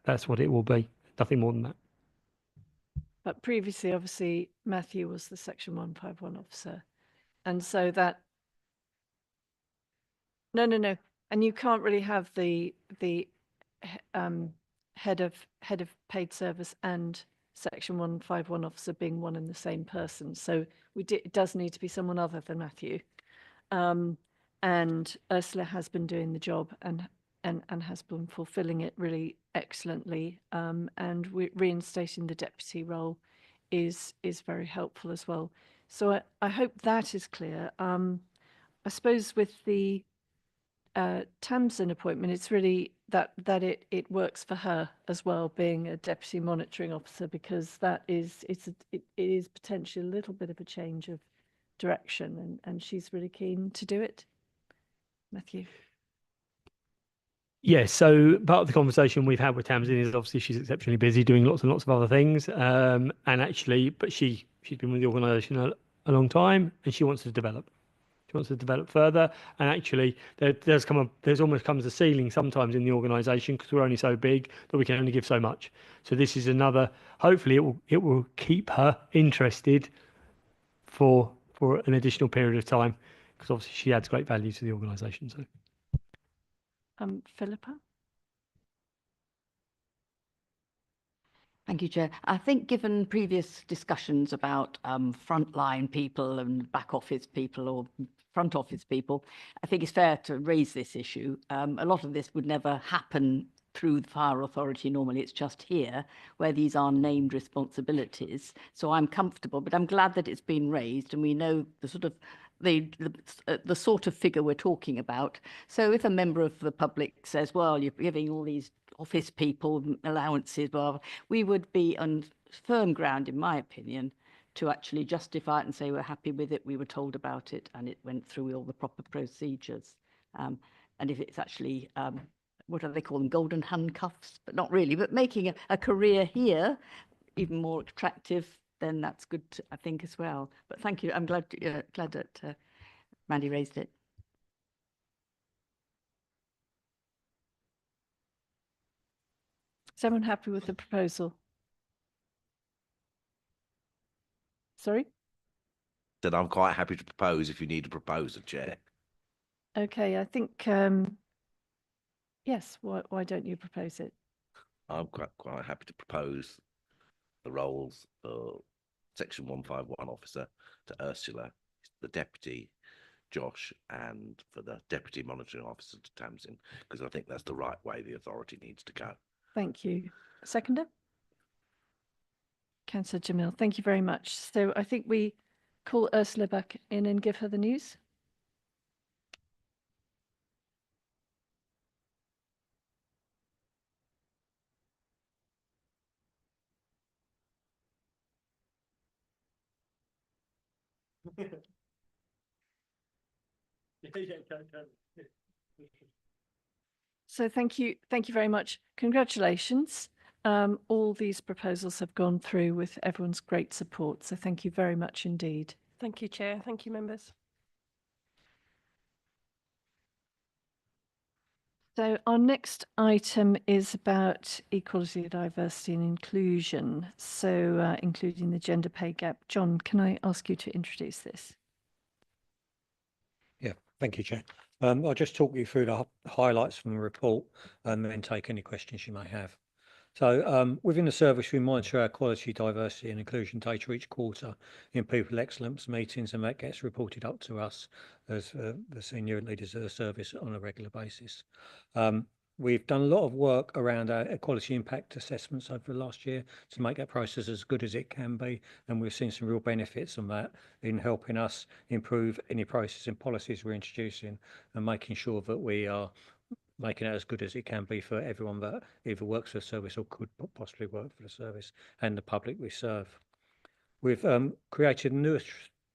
C: that's what it will be. Nothing more than that.
A: But previously, obviously, Matthew was the Section 151 officer, and so that. No, and you can't really have the head of paid service and Section 151 officer being one and the same person. So it does need to be someone other than Matthew. And Ursula has been doing the job and has been fulfilling it really excellently. And reinstating the deputy role is very helpful as well. So I hope that is clear. I suppose with the Tamsin appointment, it's really that it works for her as well, being a deputy monitoring officer, because it is potentially a little bit of a change of direction, and she's really keen to do it. Matthew.
C: Yeah, so part of the conversation we've had with Tamsin is obviously she's exceptionally busy doing lots and lots of other things, and actually, but she's been with the organisation a long time, and she wants to develop. She wants to develop further, and actually, there's almost comes a ceiling sometimes in the organisation because we're only so big that we can only give so much. So this is another. Hopefully, it will keep her interested for an additional period of time, because obviously she adds great value to the organisation. So.
A: Philippa.
I: Thank you, Chair. I think given previous discussions about frontline people and back office people or front office people, I think it's fair to raise this issue. A lot of this would never happen through the fire authority normally. It's just here where these are named responsibilities. So I'm comfortable, but I'm glad that it's been raised and we know the sort of the sort of figure we're talking about. So if a member of the public says, well, you're giving all these office people allowances, well, we would be on firm ground, in my opinion, to actually justify it and say we're happy with it, we were told about it, and it went through all the proper procedures. And if it's actually, what do they call them, golden handcuffs, but not really, but making a career here even more attractive, then that's good, I think, as well. But thank you. I'm glad that Mandy raised it.
A: Is everyone happy with the proposal? Sorry?
J: Then I'm quite happy to propose if you need a proposer, Chair.
A: Okay, I think, yes, why don't you propose it?
J: I'm quite happy to propose the roles of Section 151 officer to Ursula, the deputy Josh, and for the deputy monitoring officer to Tamsin, because I think that's the right way the authority needs to go.
A: Thank you. Seconder? Councillor Jamil, thank you very much. So I think we call Ursula back in and give her the news. So thank you very much. Congratulations. All these proposals have gone through with everyone's great support. So thank you very much indeed.
G: Thank you, Chair. Thank you, members.
A: So our next item is about equality, diversity and inclusion. So including the gender pay gap. John, can I ask you to introduce this?
H: Yeah, thank you, Chair. I'll just talk you through the highlights from the report and then take any questions you may have. So within the service, we monitor our quality, diversity and inclusion data each quarter in people excellence meetings, and that gets reported up to us as the senior leaders of the service on a regular basis. We've done a lot of work around our equality impact assessments over the last year to make that process as good as it can be, and we've seen some real benefits on that in helping us improve any process and policies we're introducing and making sure that we are making it as good as it can be for everyone that either works for the service or could possibly work for the service and the public we serve. We've created a new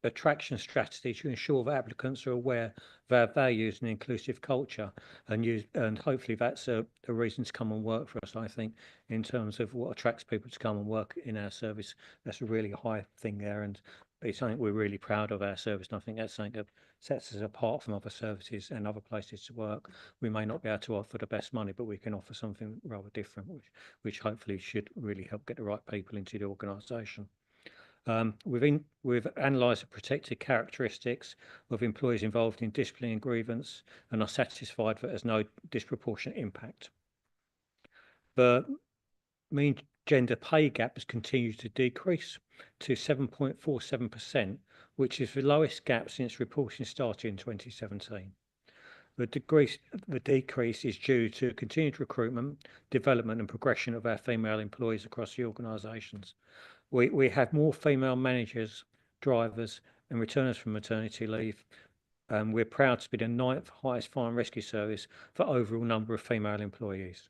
H: attraction strategy to ensure that applicants are aware of our values and inclusive culture, and hopefully that's a reason to come and work for us. I think in terms of what attracts people to come and work in our service, that's a really high thing there, and it's something we're really proud of our service, and I think that's something that sets us apart from other services and other places to work. We may not be able to offer the best money, but we can offer something rather different, which hopefully should really help get the right people into the organisation. We've analysed the protected characteristics of employees involved in discipline and grievance and are satisfied that there's no disproportionate impact. The mean gender pay gap has continued to decrease to 7.47%, which is the lowest gap since reporting started in 2017. The decrease is due to continued recruitment, development and progression of our female employees across the organisations. We have more female managers, drivers and returners from maternity leave. We're proud to be the 9th highest fire and rescue service for overall number of female employees.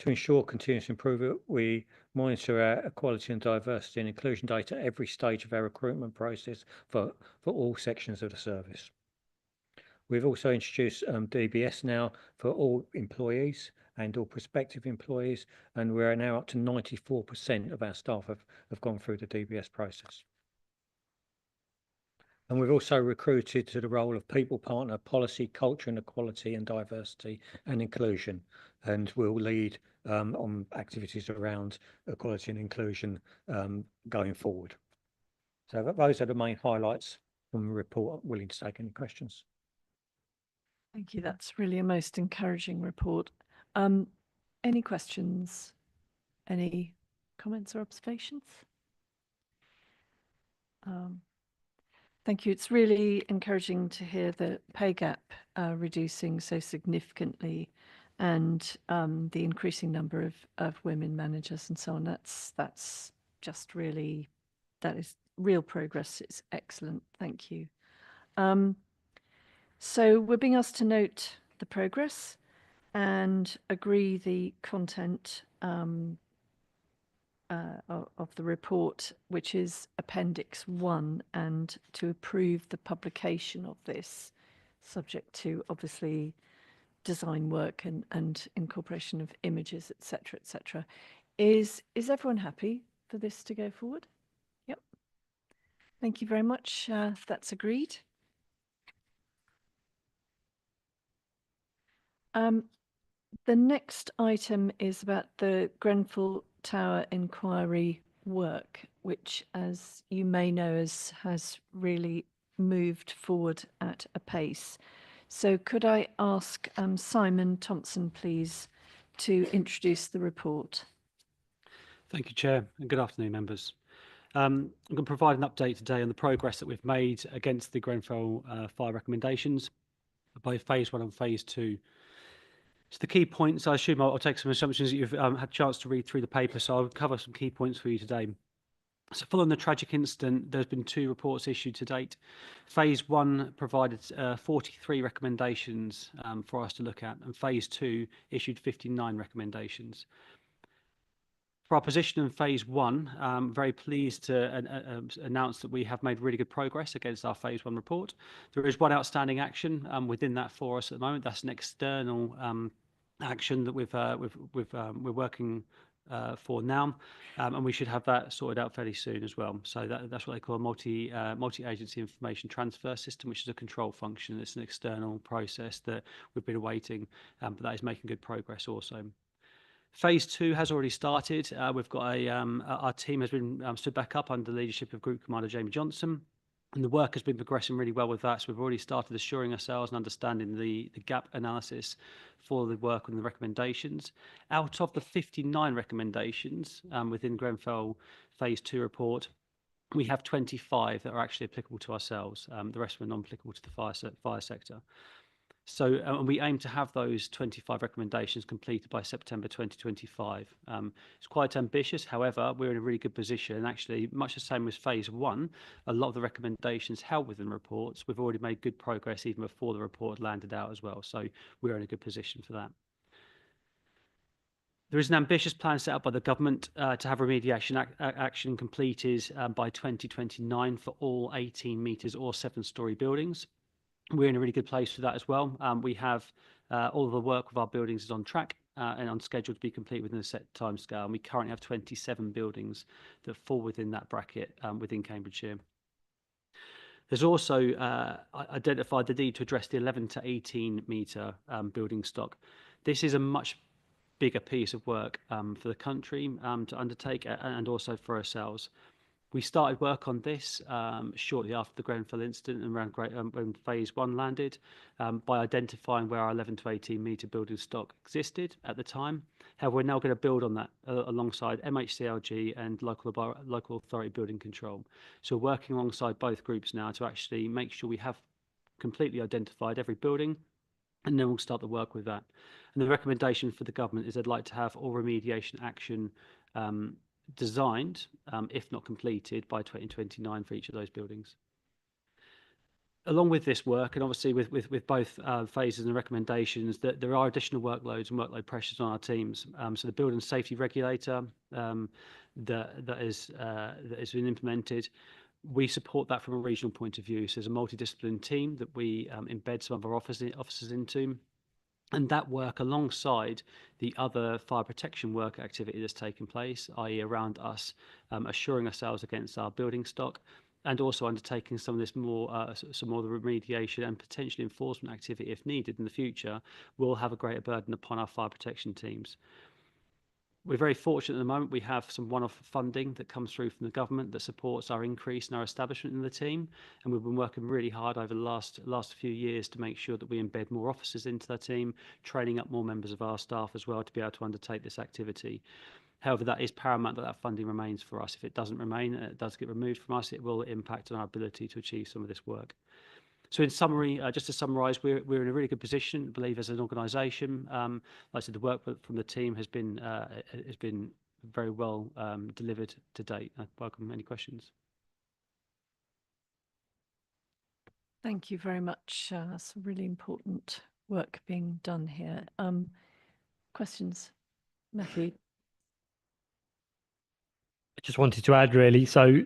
H: To ensure continuous improvement, we monitor our equality and diversity and inclusion data at every stage of our recruitment process for all sections of the service. We've also introduced DBS now for all employees and all prospective employees, and we're now up to 94% of our staff have gone through the DBS process. And we've also recruited to the role of people partner, policy, culture and equality and diversity and inclusion, and will lead on activities around equality and inclusion going forward. So those are the main highlights from the report. I'm willing to take any questions.
A: Thank you. That's really a most encouraging report. Any questions? Any comments or observations? Thank you. It's really encouraging to hear the pay gap reducing so significantly and the increasing number of women managers and so on. That's just really, that is real progress. It's excellent. Thank you. So we're being asked to note the progress and agree the content of the report, which is Appendix 1, and to approve the publication of this, subject to obviously design work and incorporation of images, etc., etc. Is everyone happy for this to go forward? Yep. Thank you very much. That's agreed. The next item is about the Grenfell Tower inquiry work, which, as you may know, has really moved forward at a pace. So could I ask Simon Thompson, please, to introduce the report?
L: Thank you, Chair, and good afternoon, members. I'm going to provide an update today on the progress that we've made against the Grenfell fire recommendations, both phase 1 and phase 2. So the key points, I assume I'll take some assumptions that you've had a chance to read through the paper, so I'll cover some key points for you today. So following the tragic incident, there's been 2 reports issued to date. Phase 1 provided 43 recommendations for us to look at, and phase 2 issued 59 recommendations. For our position in phase 1, I'm very pleased to announce that we have made really good progress against our phase 1 report. There is one outstanding action within that for us at the moment. That's an external action that we're working for now, and we should have that sorted out fairly soon as well. So that's what they call a multi-agency information transfer system, which is a control function. It's an external process that we've been awaiting, but that is making good progress also. Phase 2 has already started. We've got our team has been stood back up under the leadership of Group Commander Jamie Johnson, and the work has been progressing really well with that. So we've already started assuring ourselves and understanding the gap analysis for the work and the recommendations. Out of the 59 recommendations within Grenfell Phase 2 report, we have 25 that are actually applicable to ourselves. The rest were non-applicable to the fire sector. So and we aim to have those 25 recommendations completed by September 2025. It's quite ambitious. However, we're in a really good position. And actually, much the same as phase 1, a lot of the recommendations held within reports, we've already made good progress even before the report landed out as well. So we're in a good position for that. There is an ambitious plan set up by the government to have remediation action completed by 2029 for all 18 metres or 7-storey buildings. We're in a really good place for that as well. We have all of the work with our buildings is on track and on schedule to be complete within a set time scale. And we currently have 27 buildings that fall within that bracket within Cambridgeshire. There's also identified the need to address the 11 to 18 metre building stock. This is a much bigger piece of work for the country to undertake and also for ourselves. We started work on this shortly after the Grenfell incident and around when phase 1 landed by identifying where our 11 to 18 metre building stock existed at the time. However, we're now going to build on that alongside MHCLG and local authority building control. So we're working alongside both groups now to actually make sure we have completely identified every building, and then we'll start the work with that. And the recommendation for the government is they'd like to have all remediation action designed, if not completed, by 2029 for each of those buildings. Along with this work, and obviously with both phases and recommendations, that there are additional workloads and workload pressures on our teams. So the building safety regulator that has been implemented, we support that from a regional point of view. So there's a multidisciplinary team that we embed some of our officers into. And that work alongside the other fire protection work activity that's taken place, i.e. around us assuring ourselves against our building stock, and also undertaking some of this some more of the remediation and potentially enforcement activity if needed in the future, will have a greater burden upon our fire protection teams. We're very fortunate at the moment. We have some one-off funding that comes through from the government that supports our increase in our establishment in the team. And we've been working really hard over the last few years to make sure that we embed more officers into the team, training up more members of our staff as well to be able to undertake this activity. However, that is paramount that funding remains for us. If it doesn't remain, it does get removed from us, it will impact on our ability to achieve some of this work. So in summary, just to summarise, we're in a really good position, I believe, as an organisation. Like I said, the work from the team has been very well delivered to date. I welcome any questions.
A: Thank you very much. Some really important work being done here. Questions, Matthew?
C: I just wanted to add, really, so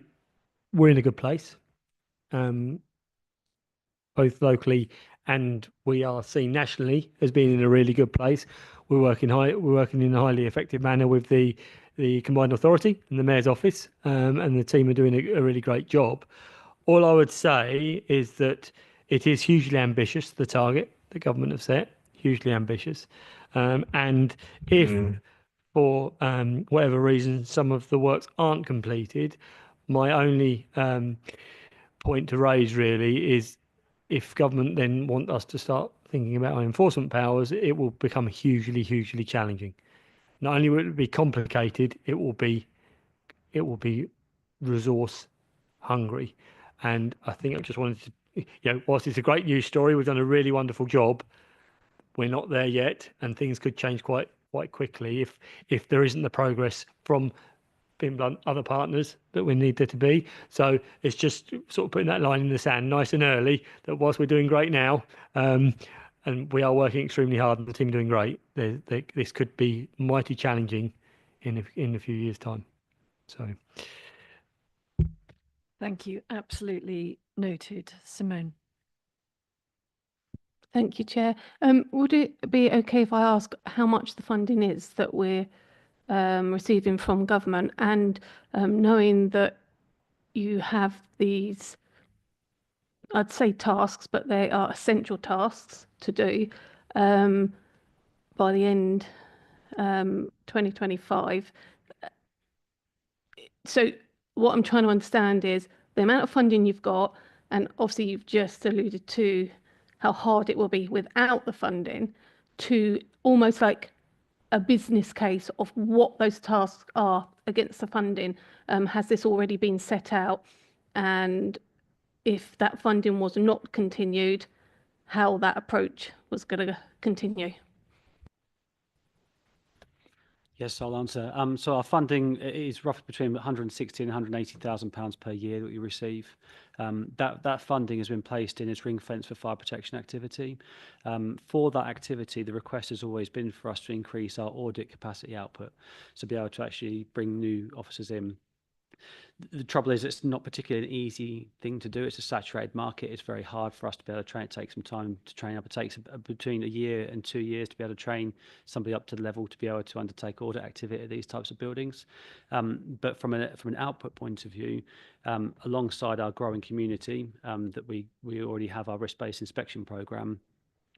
C: we're in a good place, both locally and we are seen nationally as being in a really good place. We're working in a highly effective manner with the combined authority and the mayor's office, and the team are doing a really great job. All I would say is that it is hugely ambitious, the target the government have set, hugely ambitious. And if for whatever reason some of the works aren't completed, my only point to raise really is if government then want us to start thinking about our enforcement powers, it will become hugely, hugely challenging. Not only will it be complicated, it will be resource hungry. And I think I just wanted to, whilst it's a great news story, we've done a really wonderful job. We're not there yet, and things could change quite quickly if there isn't the progress from, being blunt, other partners that we need there to be. So it's just sort of putting that line in the sand nice and early, that whilst we're doing great now, and we are working extremely hard and the team doing great, this could be mighty challenging in a few years' time. So
A: Thank you. Absolutely noted. Simone?
M: Thank you, Chair. Would it be okay if I ask how much the funding is that we're receiving from government, and knowing that you have these, I'd say tasks, but they are essential tasks to do by the end 2025. So what I'm trying to understand is the amount of funding you've got, and obviously you've just alluded to how hard it will be without the funding, to almost like a business case of what those tasks are against the funding. Has this already been set out? And if that funding was not continued, how that approach was going to continue?
L: Yes, I'll answer. So our funding is roughly between 160 and 180,000 pounds per year that we receive. That funding has been placed in as ring fence for fire protection activity. For that activity, the request has always been for us to increase our audit capacity output, so be able to actually bring new officers in. The trouble is, it's not particularly an easy thing to do. It's a saturated market. It's very hard for us to be able to train. It takes some time to train up. It takes between a year and 2 years to be able to train somebody up to the level to be able to undertake audit activity at these types of buildings. But from an output point of view, alongside our growing community, that we already have our risk-based inspection programme,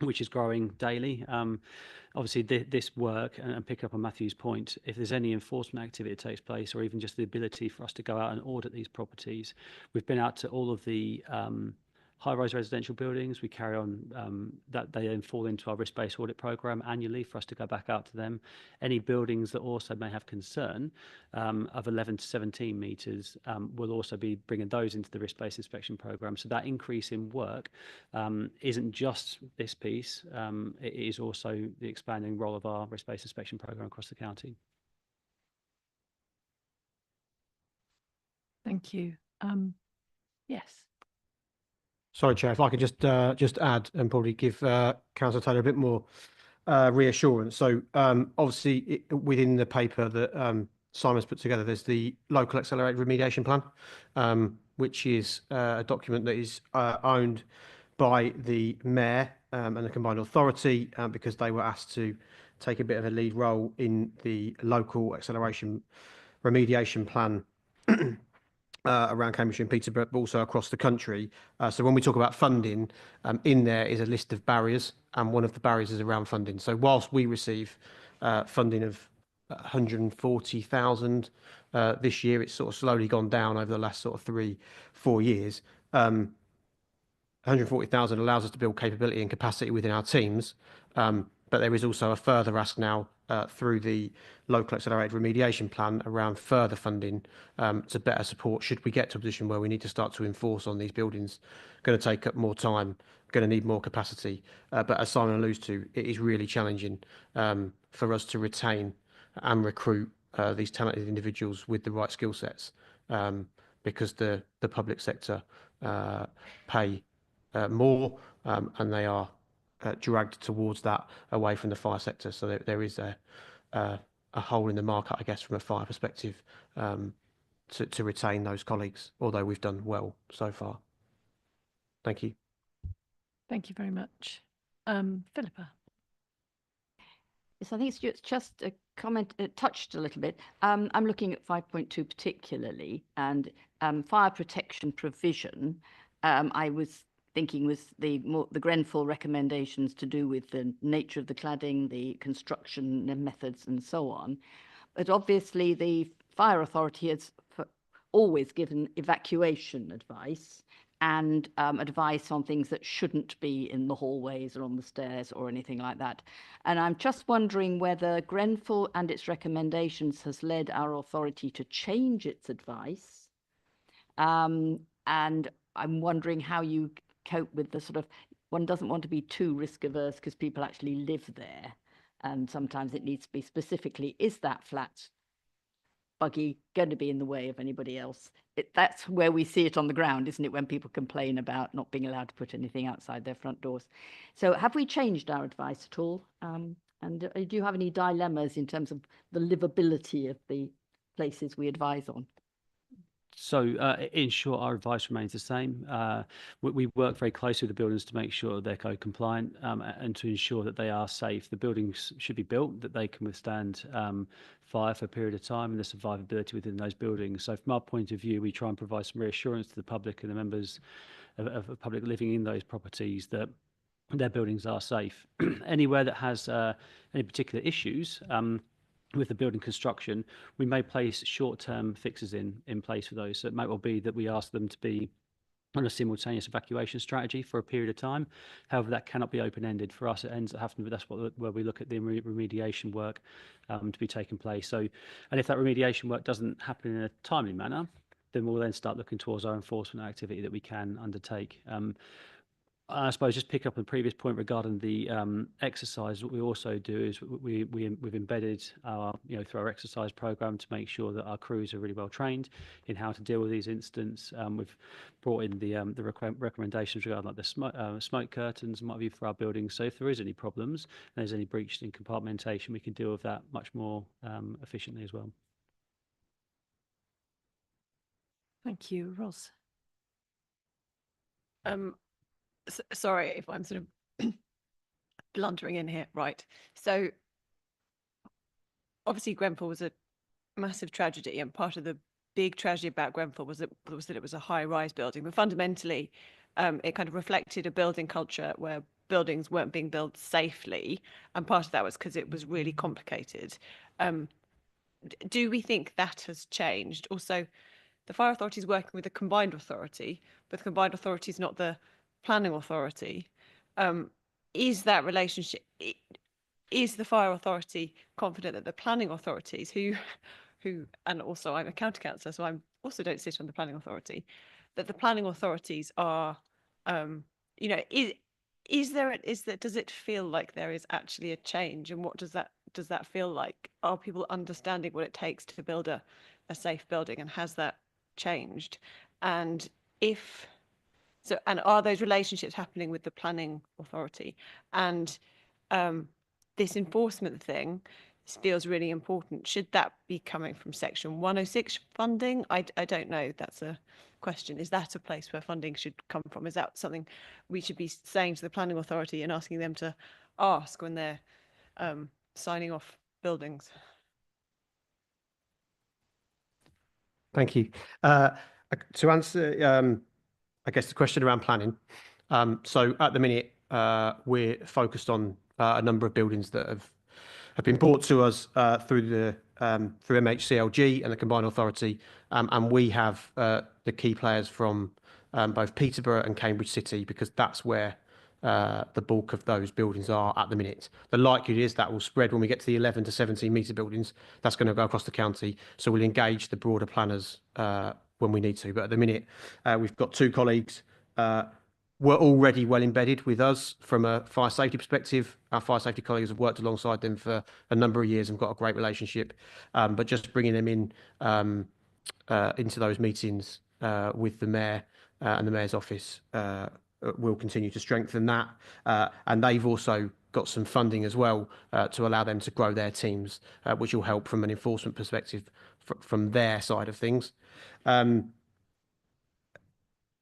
L: which is growing daily. Obviously, this work, and pick up on Matthew's point, if there's any enforcement activity that takes place, or even just the ability for us to go out and audit these properties, we've been out to all of the high-rise residential buildings. We carry on that they then fall into our risk-based audit programme annually for us to go back out to them. Any buildings that also may have concern of 11 to 17 metres, we'll also be bringing those into the risk-based inspection programme. So that increase in work isn't just this piece, it is also the expanding role of our risk-based inspection programme across the county.
A: Thank you. Yes.
N: Sorry, Chair, if I could just add and probably give Councillor Taylor a bit more reassurance. So obviously within the paper that Simon's put together, there's the local accelerated remediation plan, which is a document that is owned by the Mayor and the Combined Authority, because they were asked to take a bit of a lead role in the local acceleration remediation plan around Cambridgeshire and Peterborough, but also across the country. So when we talk about funding, in there is a list of barriers, and one of the barriers is around funding. So whilst we receive funding of 140,000 this year, it's sort of slowly gone down over the last sort of 3-4 years. 140,000 allows us to build capability and capacity within our teams, but there is also a further ask now through the local accelerated remediation plan around further funding to better support should we get to a position where we need to start to enforce on these buildings. Going to take up more time, going to need more capacity. But as Simon alludes to, it is really challenging for us to retain and recruit these talented individuals with the right skill sets because the public sector pay more and they are dragged towards that away from the fire sector. So there is a hole in the market, I guess, from a fire perspective to retain those colleagues, although we've done well so far. Thank you.
A: Thank you very much. Philippa.
I: Yes, I think it's just a comment, it touched a little bit. I'm looking at 5.2 particularly, and fire protection provision. I was thinking was the Grenfell recommendations to do with the nature of the cladding, the construction methods and so on. But obviously the fire authority has always given evacuation advice and advice on things that shouldn't be in the hallways or on the stairs or anything like that. And I'm just wondering whether Grenfell and its recommendations has led our authority to change its advice. And I'm wondering how you cope with the sort of, one doesn't want to be too risk averse because people actually live there. And sometimes it needs to be specifically, is that flat buggy going to be in the way of anybody else? That's where we see it on the ground, isn't it? When people complain about not being allowed to put anything outside their front doors. So have we changed our advice at all? And do you have any dilemmas in terms of the livability of the places we advise on?
L: So in short, our advice remains the same. We work very closely with the buildings to make sure they're code compliant and to ensure that they are safe. The buildings should be built that they can withstand fire for a period of time and the survivability within those buildings. So from our point of view, we try and provide some reassurance to the public and the members of the public living in those properties that their buildings are safe. Anywhere that has any particular issues, with the building construction, we may place short-term fixes in place for those. So it might well be that we ask them to be on a simultaneous evacuation strategy for a period of time. However, that cannot be open-ended. For us, it ends up having, that's where we look at the remediation work to be taking place. So, and if that remediation work doesn't happen in a timely manner, then we'll then start looking towards our enforcement activity that we can undertake. I suppose just pick up on the previous point regarding the exercise. What we also do is we've embedded our, through our exercise program to make sure that our crews are really well trained in how to deal with these incidents. We've brought in the recommendations regarding like the smoke curtains and what have you for our buildings. So if there is any problems and there's any breach in compartmentation, we can deal with that much more efficiently as well.
A: Thank you, Ros.
G: Sorry if I'm sort of blundering in here. Right. So obviously Grenfell was a massive tragedy, and part of the big tragedy about Grenfell was that it was a high-rise building. But fundamentally, it kind of reflected a building culture where buildings weren't being built safely, and part of that was because it was really complicated. Do we think that has changed? Also, the fire authority is working with the combined authority, but the combined authority is not the planning authority. Is that relationship, is the fire authority confident that the planning authorities who and also I'm a county councillor, so I also don't sit on the planning authority, that the planning authorities are does it feel like there is actually a change, and what does that feel like? Are people understanding what it takes to build a safe building, and has that changed? And if so, and are those relationships happening with the planning authority? And this enforcement thing feels really important. Should that be coming from Section 106 funding? I don't know. That's a question. Is that a place where funding should come from? Is that something we should be saying to the planning authority and asking them to ask when they're signing off buildings?
N: Thank you. To answer, I guess, the question around planning. So at the minute, we're focused on a number of buildings that have been brought to us through MHCLG and the Combined Authority, and we have the key players from both Peterborough and Cambridge City, because that's where the bulk of those buildings are at the minute. The likelihood is that will spread when we get to the 11 to 17 metre buildings. That's going to go across the county. So we'll engage the broader planners when we need to. But at the minute, we've got 2 colleagues were already well embedded with us from a fire safety perspective. Our fire safety colleagues have worked alongside them for a number of years and got a great relationship. But just bringing them in into those meetings with the mayor and the mayor's office will continue to strengthen that. And they've also got some funding as well to allow them to grow their teams, which will help from an enforcement perspective from their side of things.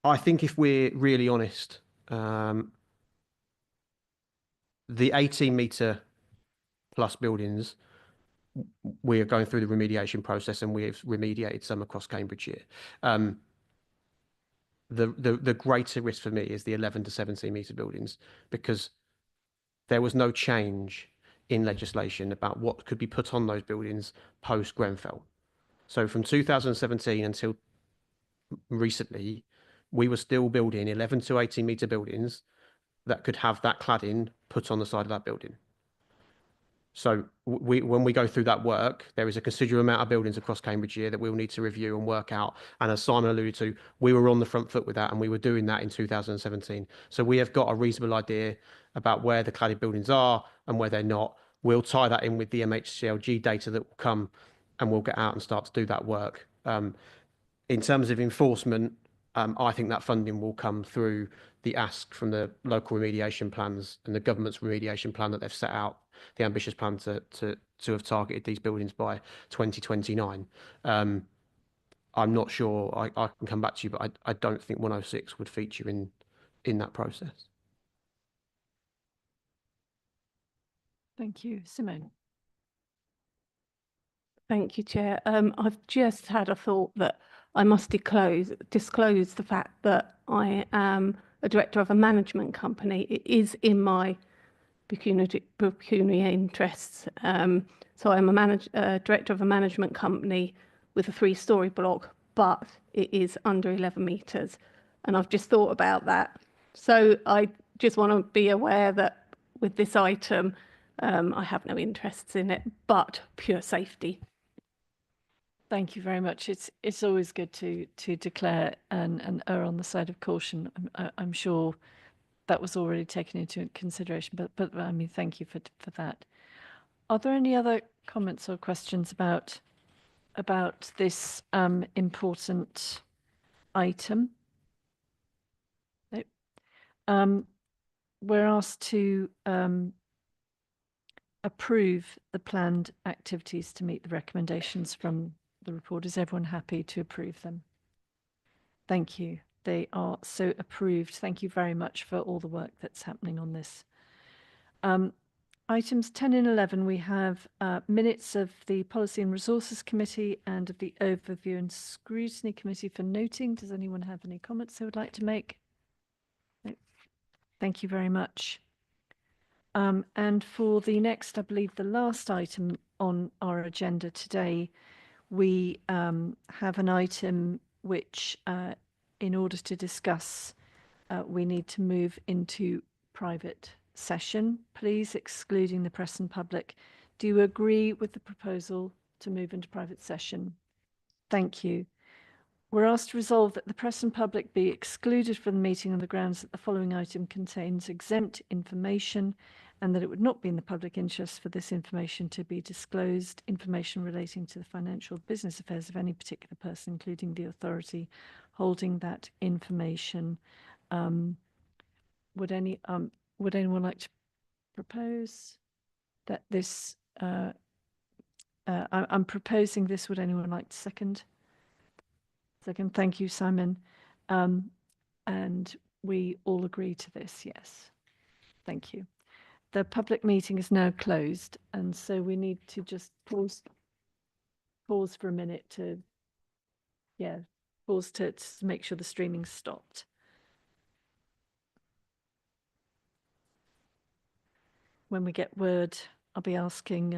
N: I think if we're really honest, the 18 metre plus buildings, we are going through the remediation process and we've remediated some across Cambridgeshire. The greater risk for me is the 11 to 17 metre buildings, because there was no change in legislation about what could be put on those buildings post Grenfell. So from 2017 until recently, we were still building 11 to 18 metre buildings that could have that cladding put on the side of that building. So when we go through that work, there is a considerable amount of buildings across Cambridgeshire that we'll need to review and work out. And as Simon alluded to, we were on the front foot with that, and we were doing that in 2017. So we have got a reasonable idea about where the cladded buildings are and where they're not. We'll tie that in with the MHCLG data that will come, and we'll get out and start to do that work. In terms of enforcement, I think that funding will come through the ask from the local remediation plans and the government's remediation plan that they've set out, the ambitious plan to have targeted these buildings by 2029. I'm not sure, I can come back to you, but I don't think 106 would feature in that process.
A: Thank you. Simone.
M: Thank you, Chair. I've just had a thought that I must disclose the fact that I am a director of a management company. It is in my pecuniary interests. So I'm a director of a management company with a 3-storey block, but it is under 11 metres. And I've just thought about that. So I just want to be aware that with this item, I have no interests in it, but pure safety.
A: Thank you very much. It's always good to declare and err on the side of caution. I'm sure that was already taken into consideration, but I mean, thank you for that. Are there any other comments or questions about this important item? No. We're asked to approve the planned activities to meet the recommendations from the report. Is everyone happy to approve them? Thank you. They are so approved. Thank you very much for all the work that's happening on this. Items 10 and 11, we have minutes of the Policy and Resources Committee and of the Overview and Scrutiny Committee for noting. Does anyone have any comments they would like to make? No. Thank you very much. And for the next, I believe the last item on our agenda today, we have an item which, in order to discuss, we need to move into private session, please, excluding the press and public. Do you agree with the proposal to move into private session? Thank you. We're asked to resolve that the press and public be excluded from the meeting on the grounds that the following item contains exempt information and that it would not be in the public interest for this information to be disclosed, information relating to the financial business affairs of any particular person, including the authority holding that information. Would anyone like to propose that this, I'm proposing this, would anyone like to second? Second, thank you, Simon. And we all agree to this, yes. Thank you. The public meeting is now closed, and so we need to just pause for a minute to, pause to make sure the streaming's stopped. When we get word, I'll be asking